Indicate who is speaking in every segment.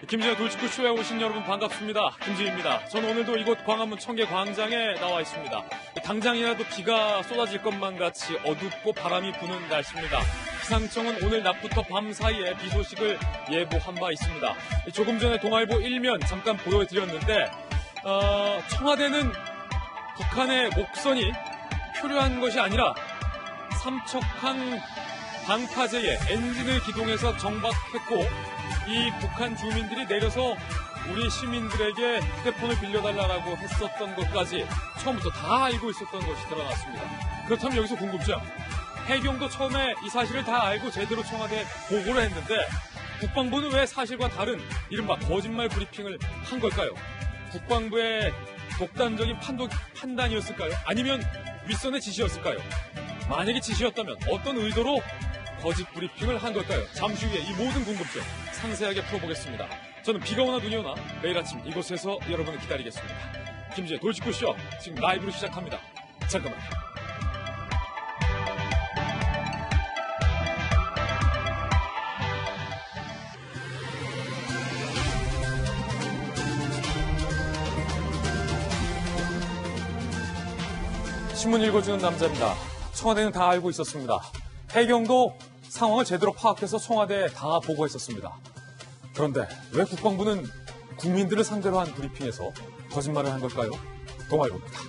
Speaker 1: 김지현 돌직구쇼에 오신 여러분 반갑습니다. 김지현입니다. 저는 오늘도 이곳 광화문 청계광장에 나와 있습니다. 당장이라도 비가 쏟아질 것만 같이 어둡고 바람이 부는 날씨입니다. 기상청은 오늘 낮부터 밤 사이에 비 소식을 예보한 바 있습니다. 조금 전에 동아일보 1면 잠깐 보여드렸는데 청와대는 북한의 목선이 표류한 것이 아니라 삼척항 방파제에 엔진을 기동해서 정박했고 이 북한 주민들이 내려서 우리 시민들에게 휴대폰을 빌려달라고 했었던 것까지 처음부터 다 알고 있었던 것이 드러났습니다. 그렇다면 여기서 궁금증. 해경도 처음에 이 사실을 다 알고 제대로 청와대에 보고를 했는데 국방부는 왜 사실과 다른 이른바 거짓말 브리핑을 한 걸까요? 국방부의 독단적인 판단이었을까요? 아니면 윗선의 지시였을까요? 만약에 지시였다면 어떤 의도로 거짓 브리핑을 한 걸까요? 잠시 후에 이 모든 궁금증 상세하게 풀어보겠습니다. 저는 비가 오나 눈이 오나 매일 아침 이곳에서 여러분을 기다리겠습니다. 김지의 돌직구쇼 지금 라이브로 시작합니다. 잠깐만요. 신문 읽어주는 남자입니다. 청와대는 다 알고 있었습니다. 해경도 상황을 제대로 파악해서 청와대에 다 보고했었습니다. 그런데 왜 국방부는 국민들을 상대로 한 브리핑에서 거짓말을 한 걸까요? 동아일보입니다.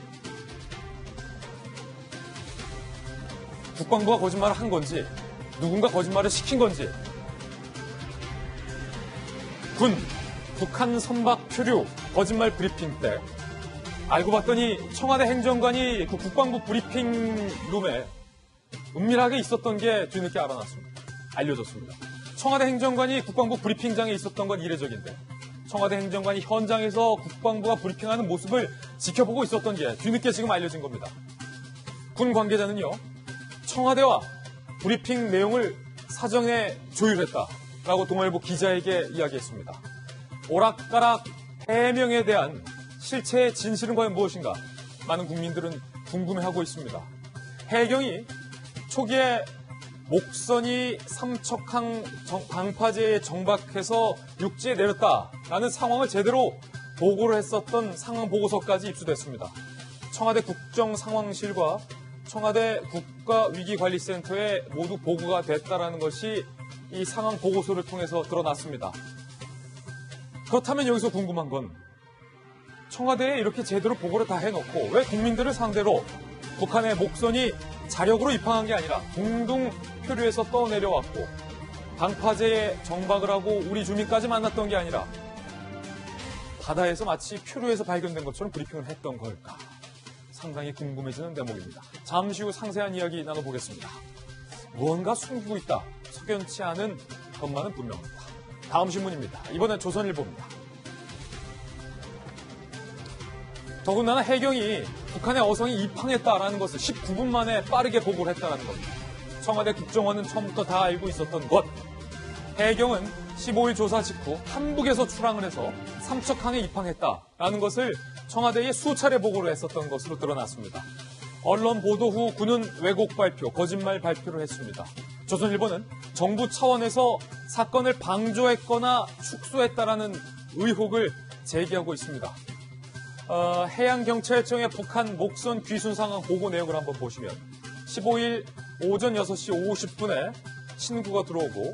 Speaker 1: 국방부가 거짓말을 한 건지 누군가 거짓말을 시킨 건지 북한 선박 표류 거짓말 브리핑 때 알고 봤더니 청와대 행정관이 그 국방부 브리핑룸에 은밀하게 있었던 게 뒤늦게 알려졌습니다. 청와대 행정관이 국방부 브리핑장에 있었던 건 이례적인데 청와대 행정관이 현장에서 국방부가 브리핑하는 모습을 지켜보고 있었던 게 뒤늦게 지금 알려진 겁니다. 군 관계자는요, 청와대와 브리핑 내용을 사전에 조율했다라고 동아일보 기자에게 이야기했습니다. 오락가락 해명에 대한 실체의 진실은 과연 무엇인가? 많은 국민들은 궁금해하고 있습니다. 해경이 초기에 목선이 삼척항 방파제에 정박해서 육지에 내렸다라는 상황을 제대로 보고를 했었던 상황 보고서까지 입수됐습니다. 청와대 국정상황실과 청와대 국가위기관리센터에 모두 보고가 됐다라는 것이 이 상황 보고서를 통해서 드러났습니다. 그렇다면 여기서 궁금한 건 청와대에 이렇게 제대로 보고를 다 해놓고 왜 국민들을 상대로 북한의 목선이 자력으로 입항한 게 아니라 둥둥 표류해서 떠내려왔고 방파제에 정박을 하고 우리 주민까지 만났던 게 아니라 바다에서 마치 표류해서 발견된 것처럼 브리핑을 했던 걸까? 상당히 궁금해지는 대목입니다. 잠시 후 상세한 이야기 나눠보겠습니다. 무언가 숨기고 있다. 석연치 않은 것만은 분명합니다. 다음 신문입니다. 이번엔 조선일보입니다. 더군다나 해경이 북한의 어성이 입항했다라는 것을 19분 만에 빠르게 보고를 했다는 겁니다. 청와대 국정원은 처음부터 다 알고 있었던 것. 해경은 15일 조사 직후 한북에서 출항을 해서 삼척항에 입항했다라는 것을 청와대에 수차례 보고를 했었던 것으로 드러났습니다. 언론 보도 후 군은 왜곡 발표, 거짓말 발표를 했습니다. 조선일보는 정부 차원에서 사건을 방조했거나 축소했다라는 의혹을 제기하고 있습니다. 해양경찰청의 북한 목선 귀순 상황 보고 내역을 한번 보시면 15일 오전 6시 50분에 신고가 들어오고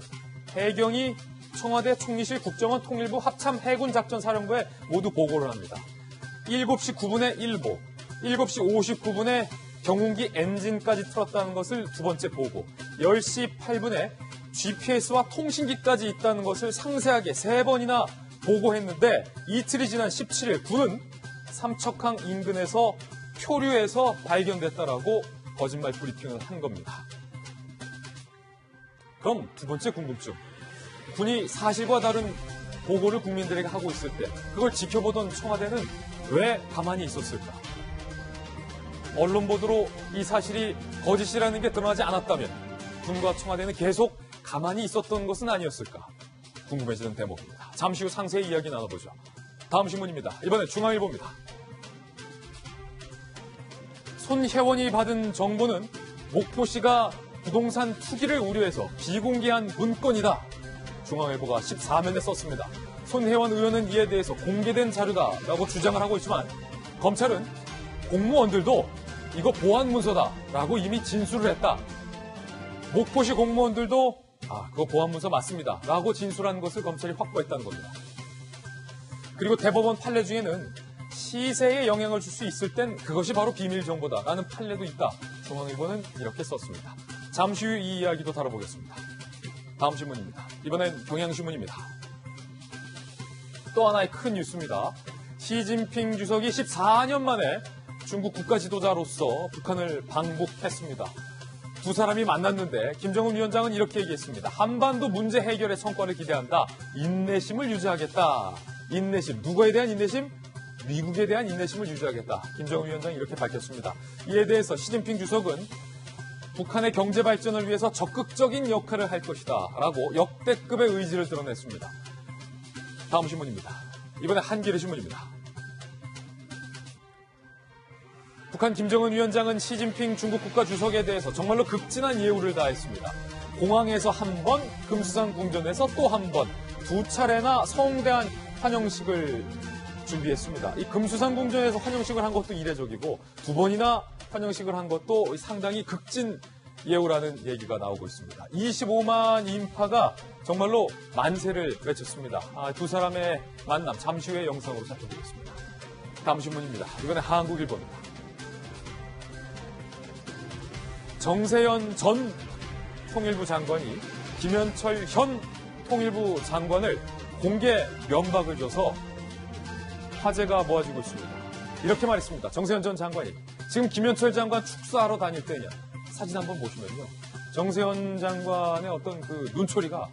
Speaker 1: 해경이 청와대 총리실 국정원 통일부 합참 해군작전사령부에 모두 보고를 합니다. 7시 9분에 일보, 7시 59분에 경운기 엔진까지 틀었다는 것을 두 번째 보고 10시 8분에 GPS와 통신기까지 있다는 것을 상세하게 3번이나 보고했는데 이틀이 지난 17일 군은 삼척항 인근에서 표류해서 발견됐다라고 거짓말 브리핑을 한 겁니다. 그럼 두 번째 궁금증. 군이 사실과 다른 보고를 국민들에게 하고 있을 때 그걸 지켜보던 청와대는 왜 가만히 있었을까? 언론 보도로 이 사실이 거짓이라는 게 드러나지 않았다면 군과 청와대는 계속 가만히 있었던 것은 아니었을까? 궁금해지는 대목입니다. 잠시 후 상세히 이야기 나눠보죠. 다음 신문입니다. 이번엔 중앙일보입니다. 손혜원이 받은 정보는 목포시가 부동산 투기를 우려해서 비공개한 문건이다. 중앙일보가 14면에 썼습니다. 손혜원 의원은 이에 대해서 공개된 자료다라고 주장을 하고 있지만 검찰은 공무원들도 이거 보안문서다라고 이미 진술을 했다. 목포시 공무원들도 그거 보안문서 맞습니다 라고 진술한 것을 검찰이 확보했다는 겁니다. 그리고 대법원 판례 중에는 시세에 영향을 줄 수 있을 땐 그것이 바로 비밀 정보다라는 판례도 있다. 중앙일보는 이렇게 썼습니다. 잠시 후 이 이야기도 다뤄보겠습니다. 다음 신문입니다. 이번엔 경향신문입니다. 또 하나의 큰 뉴스입니다. 시진핑 주석이 14년 만에 중국 국가 지도자로서 북한을 방북했습니다. 두 사람이 만났는데 김정은 위원장은 이렇게 얘기했습니다. 한반도 문제 해결의 성과를 기대한다. 인내심을 유지하겠다. 인내심. 누구에 대한 인내심? 미국에 대한 인내심을 유지하겠다. 김정은 위원장이 이렇게 밝혔습니다. 이에 대해서 시진핑 주석은 북한의 경제 발전을 위해서 적극적인 역할을 할 것이다. 라고 역대급의 의지를 드러냈습니다. 다음 신문입니다. 이번에 한겨레 신문입니다. 북한 김정은 위원장은 시진핑 중국 국가 주석에 대해서 정말로 극진한 예우를 다했습니다. 공항에서 한 번, 금수산 궁전에서 또 한 번, 두 차례나 성대한 환영식을 준비했습니다. 이 금수산 궁전에서 환영식을 한 것도 이례적이고 두 번이나 환영식을 한 것도 상당히 극진 예우라는 얘기가 나오고 있습니다. 25만 인파가 정말로 만세를 외쳤습니다. 두 사람의 만남 잠시 후에 영상으로 살펴보겠습니다. 다음 신문입니다. 이번에 한국일보입니다. 정세현 전 통일부 장관이 김현철 현 통일부 장관을 공개 면박을 줘서 화제가 모아지고 있습니다. 이렇게 말했습니다. 정세현 전 장관이 지금 김현철 장관 축사하러 다닐 때냐. 사진 한번 보시면요. 정세현 장관의 어떤 그 눈초리가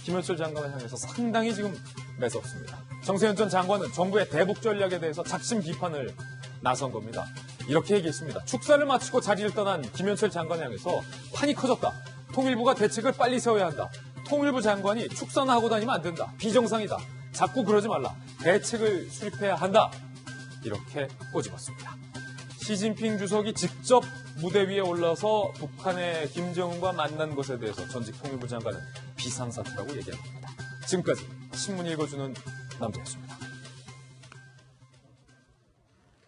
Speaker 1: 김현철 장관을 향해서 상당히 지금 매섭습니다. 정세현 전 장관은 정부의 대북 전략에 대해서 작심 비판을 나선 겁니다. 이렇게 얘기했습니다. 축사를 마치고 자리를 떠난 김현철 장관을 향해서 판이 커졌다. 통일부가 대책을 빨리 세워야 한다. 통일부 장관이 축사나 하고 다니면 안 된다. 비정상이다. 자꾸 그러지 말라. 대책을 수립해야 한다. 이렇게 꼬집었습니다. 시진핑 주석이 직접 무대 위에 올라서 북한의 김정은과 만난 것에 대해서 전직 통일부 장관은 비상사태라고 얘기합니다. 지금까지 신문 읽어주는 남자였습니다.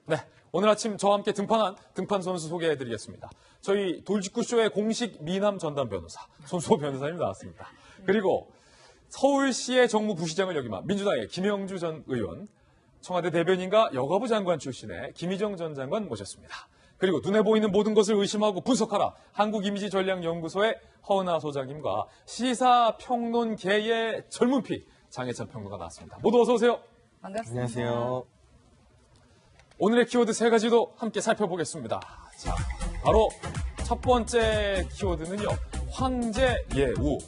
Speaker 1: 네, 오늘 아침 저와 함께 등판한 등판 선수 소개해드리겠습니다. 저희 돌직구쇼의 공식 미남 전담 변호사 손수호 변호사님 나왔습니다. 그리고 서울시의 정무부시장을 역임한 민주당의 김영주 전 의원, 청와대 대변인과 여가부 장관 출신의 김희정 전 장관 모셨습니다. 그리고 눈에 보이는 모든 것을 의심하고 분석하라 한국이미지전략연구소의 허은하 소장님과 시사평론계의 젊은 피 장혜찬 평론가 나왔습니다. 모두 어서 오세요.
Speaker 2: 반갑습니다.
Speaker 3: 안녕하세요.
Speaker 1: 오늘의 키워드 세 가지도 함께 살펴보겠습니다. 자, 바로 첫 번째 키워드는요. 황제예우.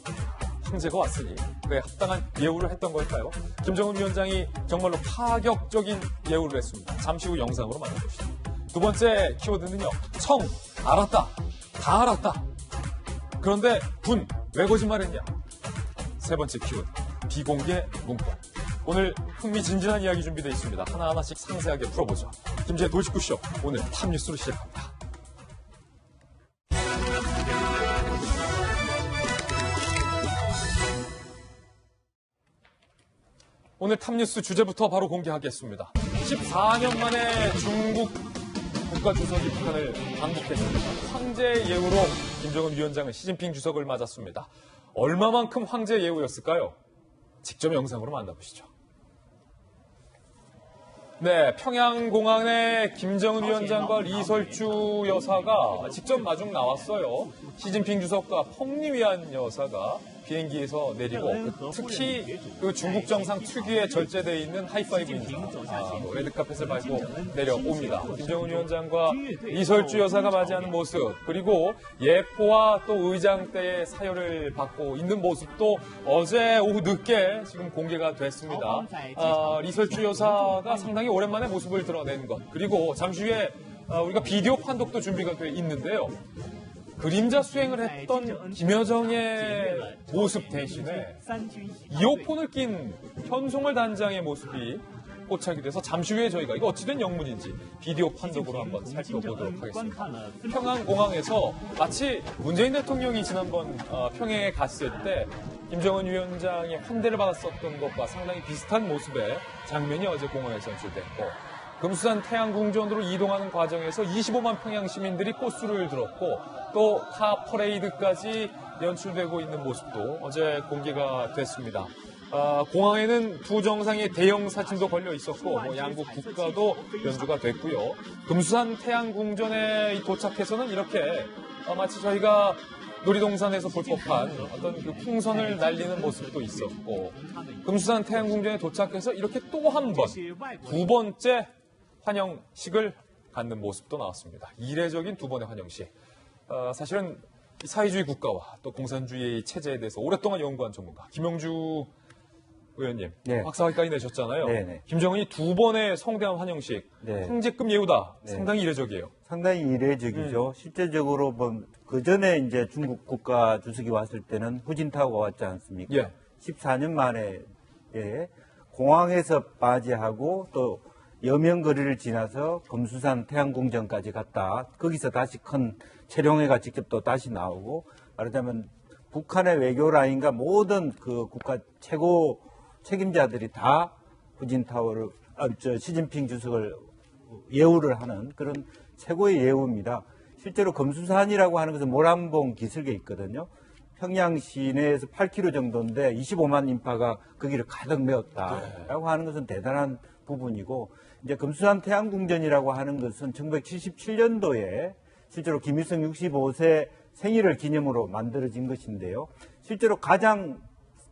Speaker 1: 황제가 왔으니 그에 합당한 예우를 했던 걸까요? 김정은 위원장이 정말로 파격적인 예우를 했습니다. 잠시 후 영상으로 만나보시죠. 두 번째 키워드는요. 청, 알았다. 다 알았다. 그런데 분, 왜 거짓말했냐? 세 번째 키워드, 비공개 문건. 오늘 흥미진진한 이야기 준비되어 있습니다. 하나하나씩 상세하게 풀어보죠. 김재의 돌직구쇼, 오늘 탑뉴스로 시작합니다. 오늘 탑뉴스 주제부터 바로 공개하겠습니다. 14년 만에 중국 국가주석이 북한을 방북했습니다. 황제 예우로 김정은 위원장은 시진핑 주석을 맞았습니다. 얼마만큼 황제 예우였을까요? 직접 영상으로 만나보시죠. 네, 평양공항에 김정은 위원장과 리설주 여사가 직접 마중 나왔어요. 시진핑 주석과 펑리위안 여사가 비행기에서 내리고 특히 그 중국 정상 특유의 절제되어 있는 하이파이브 인사, 레드카펫을 밟고 내려옵니다. 김정은 위원장과 리설주 여사가 맞이하는 모습, 그리고 예포와 또 의장대의 사열을 받고 있는 모습도 어제 오후 늦게 지금 공개가 됐습니다. 리설주 여사가 상당히 오랜만에 모습을 드러낸 것, 그리고 잠시 후에 우리가 비디오 판독도 준비가 돼 있는데요. 그림자 수행을 했던 김여정의 모습 대신에 이어폰을 낀 현송월 단장의 모습이 포착이 돼서 잠시 후에 저희가 이거 어찌된 영문인지 비디오 판독으로 한번 살펴보도록 하겠습니다. 평양공항에서 마치 문재인 대통령이 지난번 평양에 갔을 때 김정은 위원장의 환대를 받았었던 것과 상당히 비슷한 모습의 장면이 어제 공항에서 연출됐고 금수산 태양궁전으로 이동하는 과정에서 25만 평양 시민들이 꽃수를 들었고 또 카 퍼레이드까지 연출되고 있는 모습도 어제 공개가 됐습니다. 공항에는 두 정상의 대형 사진도 걸려 있었고 양국 국가도 연주가 됐고요. 금수산 태양궁전에 도착해서는 이렇게 마치 저희가 놀이동산에서 볼 법한 어떤 그 풍선을 날리는 모습도 있었고 금수산 태양궁전에 도착해서 이렇게 또 한 번, 두 번째 환영식을 갖는 모습도 나왔습니다. 이례적인 두 번의 환영식. 사실은 사회주의 국가와 또 공산주의 체제에 대해서 오랫동안 연구한 전문가 김영주 의원님
Speaker 2: 네.
Speaker 1: 박사학위까지 내셨잖아요.
Speaker 2: 네네.
Speaker 1: 김정은이 두 번의 성대한 환영식,
Speaker 2: 네.
Speaker 1: 황제급 예우다.
Speaker 2: 네.
Speaker 1: 상당히 이례적이에요.
Speaker 2: 상당히 이례적이죠. 실제적으로 그 전에 이제 중국 국가 주석이 왔을 때는 후진타오가 왔지 않습니까?
Speaker 1: 예.
Speaker 2: 14년 만에 공항에서 맞이하고 또 여명거리를 지나서 금수산 태양궁전까지 갔다. 거기서 다시 큰 체룡회가 직접 또 다시 나오고 말하자면 북한의 외교 라인과 모든 그 국가 최고 책임자들이 다 후진타오를 시진핑 주석을 예우를 하는 그런 최고의 예우입니다. 실제로 금수산이라고 하는 것은 모란봉 기슭에 있거든요. 평양 시내에서 8km 정도인데 25만 인파가 거기를 가득 메웠다라고 하는 것은 대단한 부분이고 이제 금수산 태양궁전이라고 하는 것은 1977년도에 실제로 김일성 65세 생일을 기념으로 만들어진 것인데요. 실제로 가장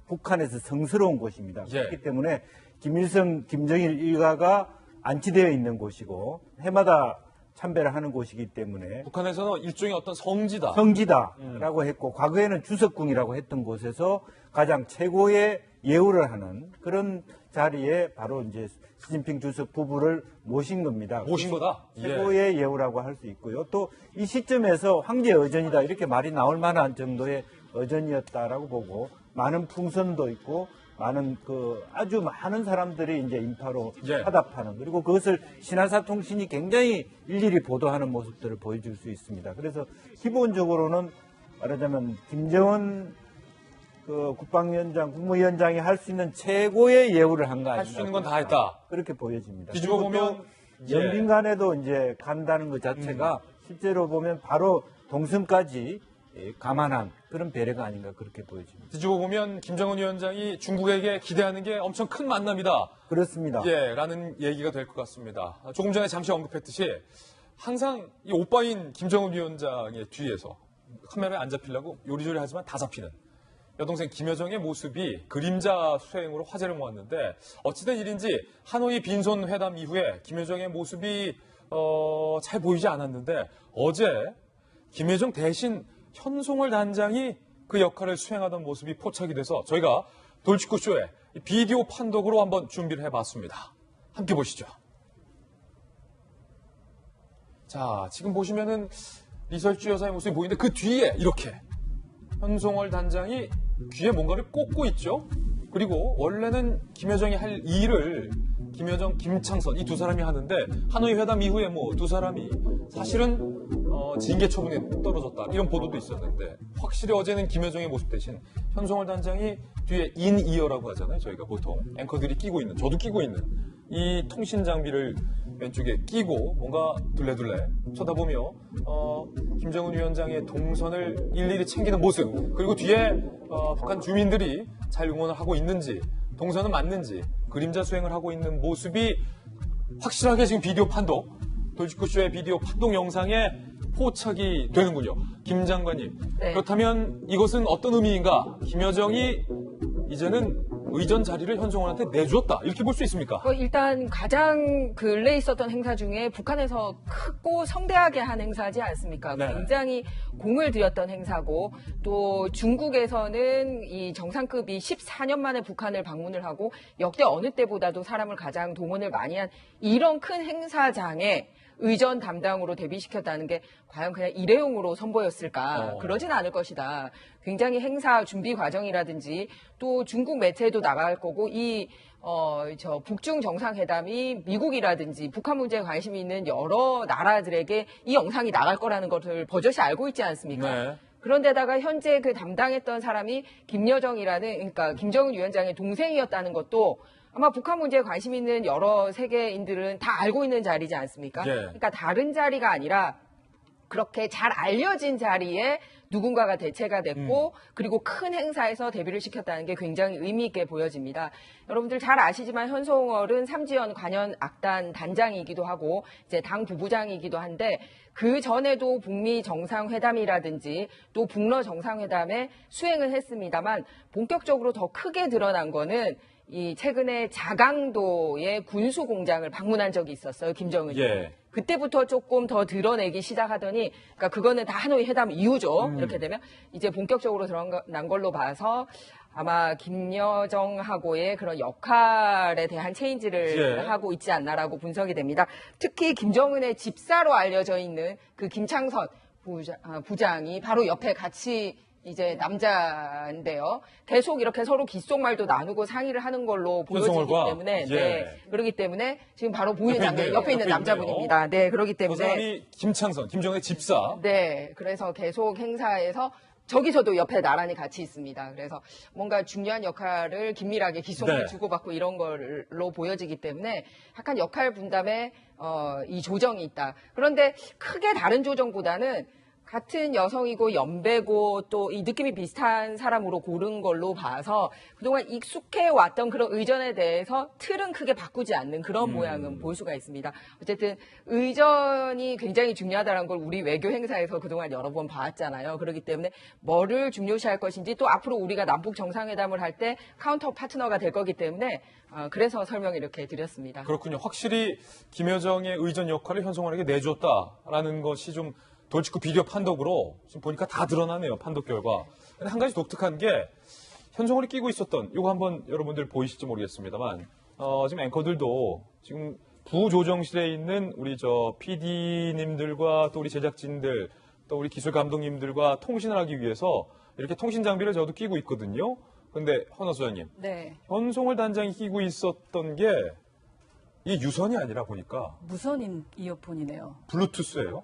Speaker 2: 북한에서 성스러운 곳입니다.
Speaker 1: 예.
Speaker 2: 그렇기 때문에 김일성, 김정일 일가가 안치되어 있는 곳이고 해마다 참배를 하는 곳이기 때문에
Speaker 1: 북한에서는 일종의 어떤 성지다.
Speaker 2: 성지다라고 했고 과거에는 주석궁이라고 했던 곳에서 가장 최고의 예우를 하는 그런 자리에 바로 이제 시진핑 주석 부부를 모신 겁니다.
Speaker 1: 모신 거다.
Speaker 2: 최고의 예우라고 할 수 있고요. 또 이 시점에서 황제 의전이다 이렇게 말이 나올 만한 정도의 의전이었다라고 보고 많은 풍선도 있고 많은 아주 많은 사람들이 이제 인파로 화답하는 그리고 그것을 신화사 통신이 굉장히 일일이 보도하는 모습들을 보여줄 수 있습니다. 그래서 기본적으로는 말하자면 김정은 국방위원장, 국무위원장이 할 수 있는 최고의 예우를 한 거 아닌가.
Speaker 1: 할 수 있는 건 다 했다.
Speaker 2: 그렇게 보여집니다.
Speaker 1: 뒤집어 보면
Speaker 2: 영빈관에도 이제 간다는 것 자체가 실제로 보면 바로 동성까지 감안한 그런 배려가 아닌가 그렇게 보여집니다.
Speaker 1: 뒤집어 보면 김정은 위원장이 중국에게 기대하는 게 엄청 큰 만남이다.
Speaker 2: 그렇습니다.
Speaker 1: 예, 라는 얘기가 될 것 같습니다. 조금 전에 잠시 언급했듯이 항상 이 오빠인 김정은 위원장의 뒤에서 카메라에 안 잡히려고 요리조리 하지만 다 잡히는 여동생 김여정의 모습이 그림자 수행으로 화제를 모았는데 어찌된 일인지 하노이 빈손 회담 이후에 김여정의 모습이 잘 보이지 않았는데 어제 김여정 대신 현송월 단장이 그 역할을 수행하던 모습이 포착이 돼서 저희가 돌직구쇼에 비디오 판독으로 한번 준비를 해봤습니다. 함께 보시죠. 자, 지금 보시면은 리설주 여사의 모습이 보이는데 그 뒤에 이렇게 현송월 단장이 귀에 뭔가를 꽂고 있죠. 그리고 원래는 김여정이 할 일을 김여정, 김창선 이 두 사람이 하는데 하노이 회담 이후에 두 사람이 사실은 징계 처분에 떨어졌다 이런 보도도 있었는데 확실히 어제는 김여정의 모습 대신 현송월 단장이 뒤에 인이어라고 하잖아요. 저희가 보통 앵커들이 끼고 있는 저도 끼고 있는 이 통신 장비를 왼쪽에 끼고 뭔가 둘레둘레 쳐다보며 김정은 위원장의 동선을 일일이 챙기는 모습 그리고 뒤에 북한 주민들이 잘 응원을 하고 있는지 동선은 맞는지 그림자 수행을 하고 있는 모습이 확실하게 지금 비디오 판독 돌직구쇼의 비디오 판독 영상에 포착이 되는군요. 김 장관님. 네. 그렇다면 이것은 어떤 의미인가? 김여정이 이제는 의전 자리를 현송월한테 내주었다. 이렇게 볼 수 있습니까?
Speaker 3: 일단 가장 근래에 있었던 행사 중에 북한에서 크고 성대하게 한 행사지 않습니까? 네. 굉장히 공을 들였던 행사고 또 중국에서는 이 정상급이 14년 만에 북한을 방문을 하고 역대 어느 때보다도 사람을 가장 동원을 많이 한 이런 큰 행사장에 의전 담당으로 데뷔시켰다는 게 과연 그냥 일회용으로 선보였을까? 그러진 않을 것이다. 굉장히 행사 준비 과정이라든지 또 중국 매체에도 나갈 거고 북중 정상회담이 미국이라든지 북한 문제에 관심이 있는 여러 나라들에게 이 영상이 나갈 거라는 것을 버젓이 알고 있지 않습니까? 네. 그런데다가 현재 그 담당했던 사람이 김여정이라는, 그러니까 김정은 위원장의 동생이었다는 것도 아마 북한 문제에 관심 있는 여러 세계인들은 다 알고 있는 자리지 않습니까?
Speaker 1: 예.
Speaker 3: 그러니까 다른 자리가 아니라 그렇게 잘 알려진 자리에 누군가가 대체가 됐고 그리고 큰 행사에서 데뷔를 시켰다는 게 굉장히 의미 있게 보여집니다. 여러분들 잘 아시지만 현송월은 삼지연 관현 악단 단장이기도 하고 이제 당 부부장이기도 한데 그 전에도 북미 정상회담이라든지 또 북러 정상회담에 수행을 했습니다만 본격적으로 더 크게 드러난 거는 이 최근에 자강도의 군수 공장을 방문한 적이 있었어요. 김정은이.
Speaker 1: 예.
Speaker 3: 그때부터 조금 더 드러내기 시작하더니, 그러니까 그거는 다 하노이 회담 이후죠. 이렇게 되면 이제 본격적으로 드러난 걸로 봐서 아마 김여정하고의 그런 역할에 대한 체인지를
Speaker 1: 예.
Speaker 3: 하고 있지 않나라고 분석이 됩니다. 특히 김정은의 집사로 알려져 있는 그 김창선 부장이 바로 옆에 같이 이제 남자인데요. 계속 이렇게 서로 귓속말도 나누고 상의를 하는 걸로 보여지기
Speaker 1: 현송월과?
Speaker 3: 때문에,
Speaker 1: 예.
Speaker 3: 네, 그러기 때문에 지금 바로 보이는 장면
Speaker 1: 있네요.
Speaker 3: 옆에 있는
Speaker 1: 옆에
Speaker 3: 남자분입니다. 네, 그러기
Speaker 1: 그
Speaker 3: 때문에,
Speaker 1: 사람이 김창선, 김정은의 집사.
Speaker 3: 네, 그래서 계속 행사에서 저기서도 옆에 나란히 같이 있습니다. 그래서 뭔가 중요한 역할을 긴밀하게 귓속말
Speaker 1: 네.
Speaker 3: 주고받고 이런 걸로 보여지기 때문에 약간 역할 분담에 이 조정이 있다. 그런데 크게 다른 조정보다는 같은 여성이고 연배고 또 이 느낌이 비슷한 사람으로 고른 걸로 봐서 그동안 익숙해 왔던 그런 의전에 대해서 틀은 크게 바꾸지 않는 그런 모양은 볼 수가 있습니다. 어쨌든 의전이 굉장히 중요하다는 걸 우리 외교 행사에서 그동안 여러 번 봐왔잖아요. 그렇기 때문에 뭐를 중요시할 것인지 또 앞으로 우리가 남북 정상회담을 할 때 카운터 파트너가 될 거기 때문에 그래서 설명을 이렇게 드렸습니다.
Speaker 1: 그렇군요. 확실히 김여정의 의전 역할을 현송월에게 내줬다라는 것이 좀 돌직구 비교 판독으로 지금 보니까 다 드러나네요. 판독 결과. 근데 한 가지 독특한 게 현송월이 끼고 있었던 이거 한번 여러분들 보이실지 모르겠습니다만 지금 앵커들도 지금 부조정실에 있는 우리 저 PD님들과 또 우리 제작진들 또 우리 기술 감독님들과 통신을 하기 위해서 이렇게 통신 장비를 저도 끼고 있거든요. 근데 헌어 소장님,
Speaker 3: 네.
Speaker 1: 현송월 단장이 끼고 있었던 게 이게 유선이 아니라 보니까
Speaker 4: 무선인 이어폰이네요.
Speaker 1: 블루투스예요.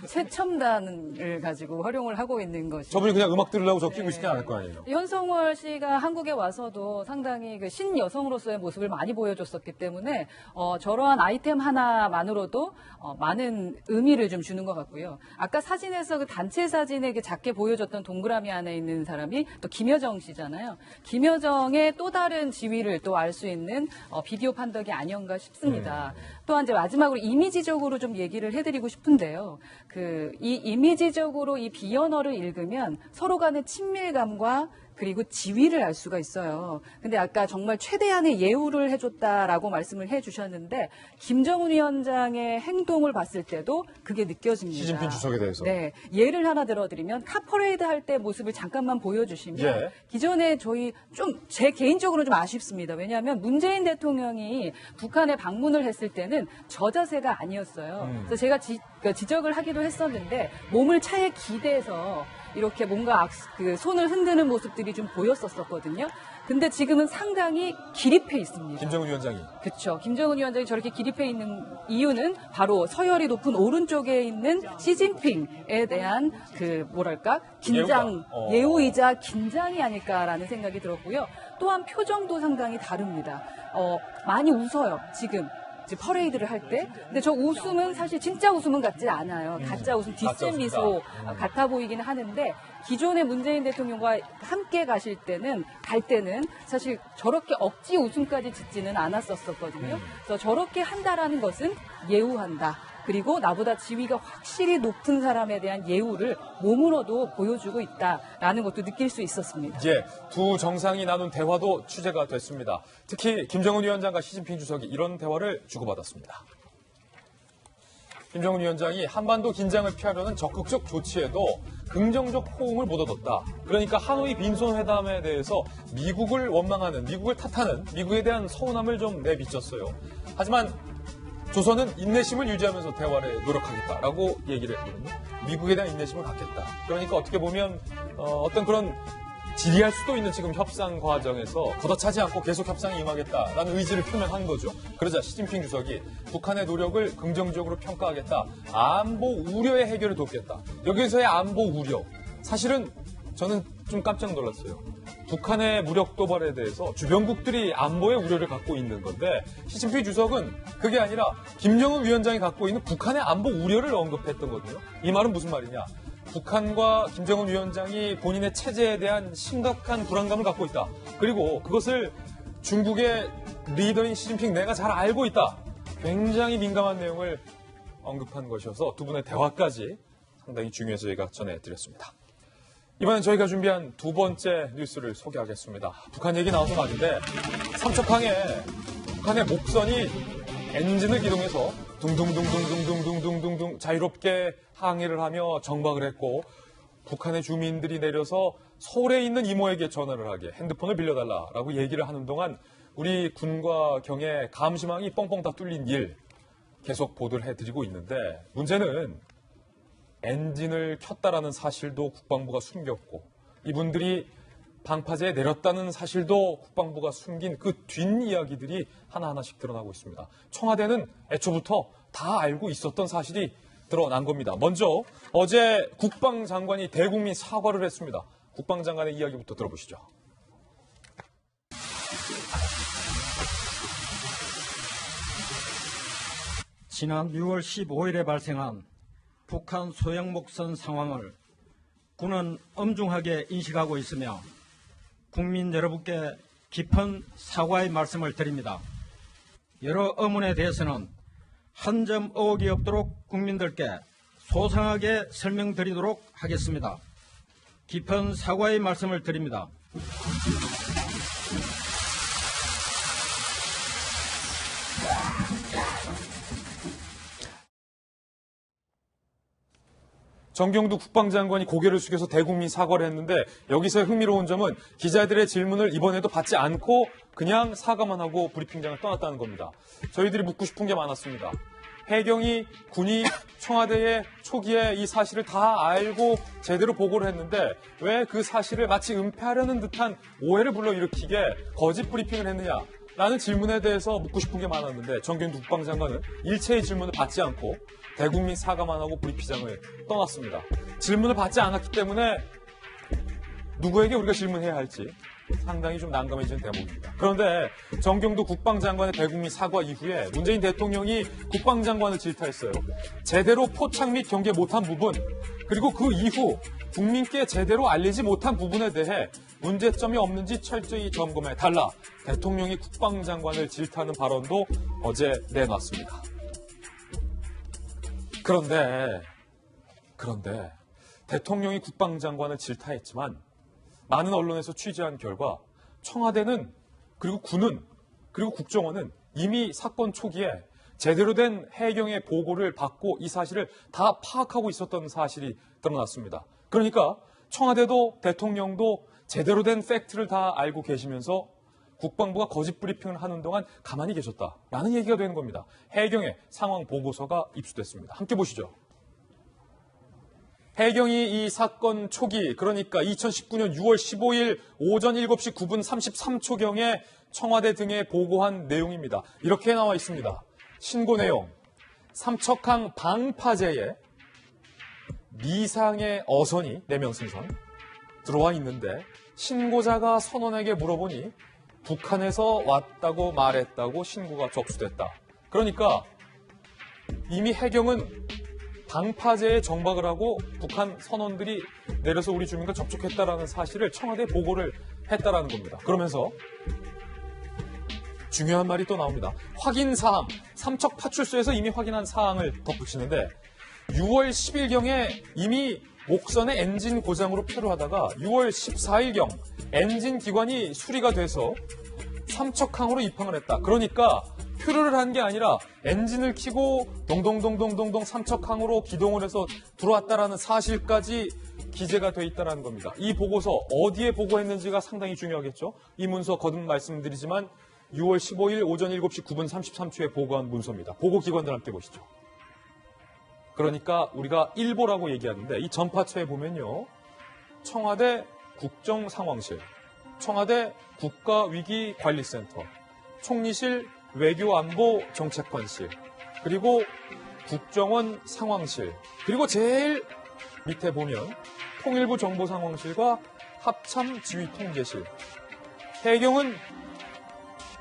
Speaker 4: 최첨단을 가지고 활용을 하고 있는 것이.
Speaker 1: 저분이 그냥 음악 들으려고 저 끼고 있지 않을 거 아니에요.
Speaker 4: 현송월 씨가 한국에 와서도 상당히 그 신여성으로서의 모습을 많이 보여줬었기 때문에 저러한 아이템 하나만으로도 많은 의미를 좀 주는 것 같고요. 아까 사진에서 그 단체 사진에 그 작게 보여줬던 동그라미 안에 있는 사람이 또 김여정 씨잖아요. 김여정의 또 다른 지위를 또 알 수 있는 비디오 판독이 아니었는가 싶습니다. 또한 이제 마지막으로 이미지적으로 좀 얘기를 해드리고 싶은데요. 이 이미지적으로 이 비언어를 읽으면 서로 간의 친밀감과 그리고 지위를 알 수가 있어요. 근데 아까 정말 최대한의 예우를 해줬다라고 말씀을 해주셨는데 김정은 위원장의 행동을 봤을 때도 그게 느껴집니다.
Speaker 1: 시진핑 주석에 대해서.
Speaker 4: 네, 예를 하나 들어드리면 카퍼레이드 할 때 모습을 잠깐만 보여주시면
Speaker 1: 예.
Speaker 4: 기존에 저희 좀 제 개인적으로 좀 아쉽습니다. 왜냐하면 문재인 대통령이 북한에 방문을 했을 때는 저 자세가 아니었어요. 그래서 제가 지적을 하기도 했었는데 몸을 차에 기대서 이렇게 뭔가 손을 흔드는 모습들이 좀 보였었거든요. 근데 지금은 상당히 기립해 있습니다.
Speaker 1: 김정은 위원장이.
Speaker 4: 그렇죠. 김정은 위원장이 저렇게 기립해 있는 이유는 바로 서열이 높은 오른쪽에 있는 시진핑에 대한 긴장,
Speaker 1: 예우가.
Speaker 4: 예우이자 긴장이 아닐까라는 생각이 들었고요. 또한 표정도 상당히 다릅니다. 많이 웃어요, 지금. 퍼레이드를 할 때. 근데 저 웃음은 사실 진짜 웃음은 같지 않아요. 가짜 웃음, 뒷셈 미소 같아 보이긴 하는데 기존의 문재인 대통령과 함께 갈 때는 사실 저렇게 억지 웃음까지 짓지는 않았었거든요. 그래서 저렇게 한다라는 것은 예우한다. 그리고 나보다 지위가 확실히 높은 사람에 대한 예우를 몸으로도 보여주고 있다라는 것도 느낄 수 있었습니다.
Speaker 1: 예, 두 정상이 나눈 대화도 취재가 됐습니다. 특히 김정은 위원장과 시진핑 주석이 이런 대화를 주고받았습니다. 김정은 위원장이 한반도 긴장을 피하려는 적극적 조치에도 긍정적 호응을 못 얻었다. 그러니까 하노이 빈손회담에 대해서 미국을 원망하는, 미국을 탓하는, 미국에 대한 서운함을 좀 내비쳤어요. 하지만 조선은 인내심을 유지하면서 대화를 노력하겠다라고 얘기를 했거든요. 미국에 대한 인내심을 갖겠다. 그러니까 어떻게 보면 어떤 그런 지리할 수도 있는 지금 협상 과정에서 걷어차지 않고 계속 협상에 임하겠다라는 의지를 표명한 거죠. 그러자 시진핑 주석이 북한의 노력을 긍정적으로 평가하겠다. 안보 우려의 해결을 돕겠다. 여기서의 안보 우려. 사실은 저는 좀 깜짝 놀랐어요. 북한의 무력 도발에 대해서 주변국들이 안보의 우려를 갖고 있는 건데 시진핑 주석은 그게 아니라 김정은 위원장이 갖고 있는 북한의 안보 우려를 언급했던 거거든요. 이 말은 무슨 말이냐. 북한과 김정은 위원장이 본인의 체제에 대한 심각한 불안감을 갖고 있다. 그리고 그것을 중국의 리더인 시진핑 내가 잘 알고 있다. 굉장히 민감한 내용을 언급한 것이어서 두 분의 대화까지 상당히 중요해서 저희가 전해드렸습니다. 이번엔 저희가 준비한 두 번째 뉴스를 소개하겠습니다. 북한 얘기 나와서 말인데 삼척항에 북한의 목선이 엔진을 기동해서 둥둥둥둥둥둥둥둥둥 자유롭게 항해를 하며 정박을 했고 북한의 주민들이 내려서 서울에 있는 이모에게 전화를 하게 핸드폰을 빌려달라라고 얘기를 하는 동안 우리 군과 경의 감시망이 뻥뻥 다 뚫린 일 계속 보도를 해드리고 있는데 문제는 엔진을 켰다라는 사실도 국방부가 숨겼고 이분들이 방파제에 내렸다는 사실도 국방부가 숨긴 그 뒷이야기들이 하나하나씩 드러나고 있습니다. 청와대는 애초부터 다 알고 있었던 사실이 드러난 겁니다. 먼저 어제 국방장관이 대국민 사과를 했습니다. 국방장관의 이야기부터 들어보시죠.
Speaker 5: 지난 6월 15일에 발생한 북한 소형 목선 상황을 군은 엄중하게 인식하고 있으며 국민 여러분께 깊은 사과의 말씀을 드립니다. 여러 의문에 대해서는 한 점 의혹이 없도록 국민들께 소상하게 설명드리도록 하겠습니다. 깊은 사과의 말씀을 드립니다.
Speaker 1: 정경두 국방장관이 고개를 숙여서 대국민 사과를 했는데 여기서 흥미로운 점은 기자들의 질문을 이번에도 받지 않고 그냥 사과만 하고 브리핑장을 떠났다는 겁니다. 저희들이 묻고 싶은 게 많았습니다. 해경이 군이 청와대에 초기에 이 사실을 다 알고 제대로 보고를 했는데 왜 그 사실을 마치 은폐하려는 듯한 오해를 불러일으키게 거짓 브리핑을 했느냐? 라는 질문에 대해서 묻고 싶은 게 많았는데 정경두 국방장관은 일체의 질문을 받지 않고 대국민 사과만 하고 브리핑장을 떠났습니다. 질문을 받지 않았기 때문에 누구에게 우리가 질문해야 할지 상당히 좀 난감해진 대목입니다. 그런데 정경두 국방장관의 대국민 사과 이후에 문재인 대통령이 국방장관을 질타했어요. 제대로 포착 및 경계 못한 부분 그리고 그 이후 국민께 제대로 알리지 못한 부분에 대해 문제점이 없는지 철저히 점검해달라. 대통령이 국방장관을 질타하는 발언도 어제 내놨습니다. 그런데 대통령이 국방장관을 질타했지만 많은 언론에서 취재한 결과 청와대는 그리고 군은 그리고 국정원은 이미 사건 초기에 제대로 된 해경의 보고를 받고 이 사실을 다 파악하고 있었던 사실이 드러났습니다. 그러니까 청와대도 대통령도 제대로 된 팩트를 다 알고 계시면서 국방부가 거짓 브리핑을 하는 동안 가만히 계셨다라는 얘기가 되는 겁니다. 해경의 상황 보고서가 입수됐습니다. 함께 보시죠. 해경이 이 사건 초기 그러니까 2019년 6월 15일 오전 7시 9분 33초경에 청와대 등에 보고한 내용입니다. 이렇게 나와 있습니다. 신고 내용. 삼척항 방파제에 미상의 어선이 4명 승선 들어와 있는데 신고자가 선원에게 물어보니 북한에서 왔다고 말했다고 신고가 접수됐다. 그러니까 이미 해경은 방파제에 정박을 하고 북한 선원들이 내려서 우리 주민과 접촉했다라는 사실을 청와대에 보고를 했다라는 겁니다. 그러면서 중요한 말이 또 나옵니다. 확인 사항, 삼척 파출소에서 이미 확인한 사항을 덧붙이는데 6월 10일경에 이미 목선의 엔진 고장으로 표류하다가 6월 14일경 엔진 기관이 수리가 돼서 삼척항으로 입항을 했다. 그러니까 표류를 한 게 아니라 엔진을 켜고 동동동동동동 삼척항으로 기동을 해서 들어왔다라는 사실까지 기재가 돼 있다는 겁니다. 이 보고서 어디에 보고했는지가 상당히 중요하겠죠. 이 문서 거듭 말씀드리지만 6월 15일 오전 7시 9분 33초에 보고한 문서입니다. 보고 기관들 함께 보시죠. 그러니까 우리가 일보라고 얘기하는데 이 전파처에 보면요. 청와대 국정상황실, 청와대 국가위기관리센터, 총리실 외교안보정책관실, 그리고 국정원 상황실, 그리고 제일 밑에 보면 통일부 정보상황실과 합참 지휘통제실. 해경은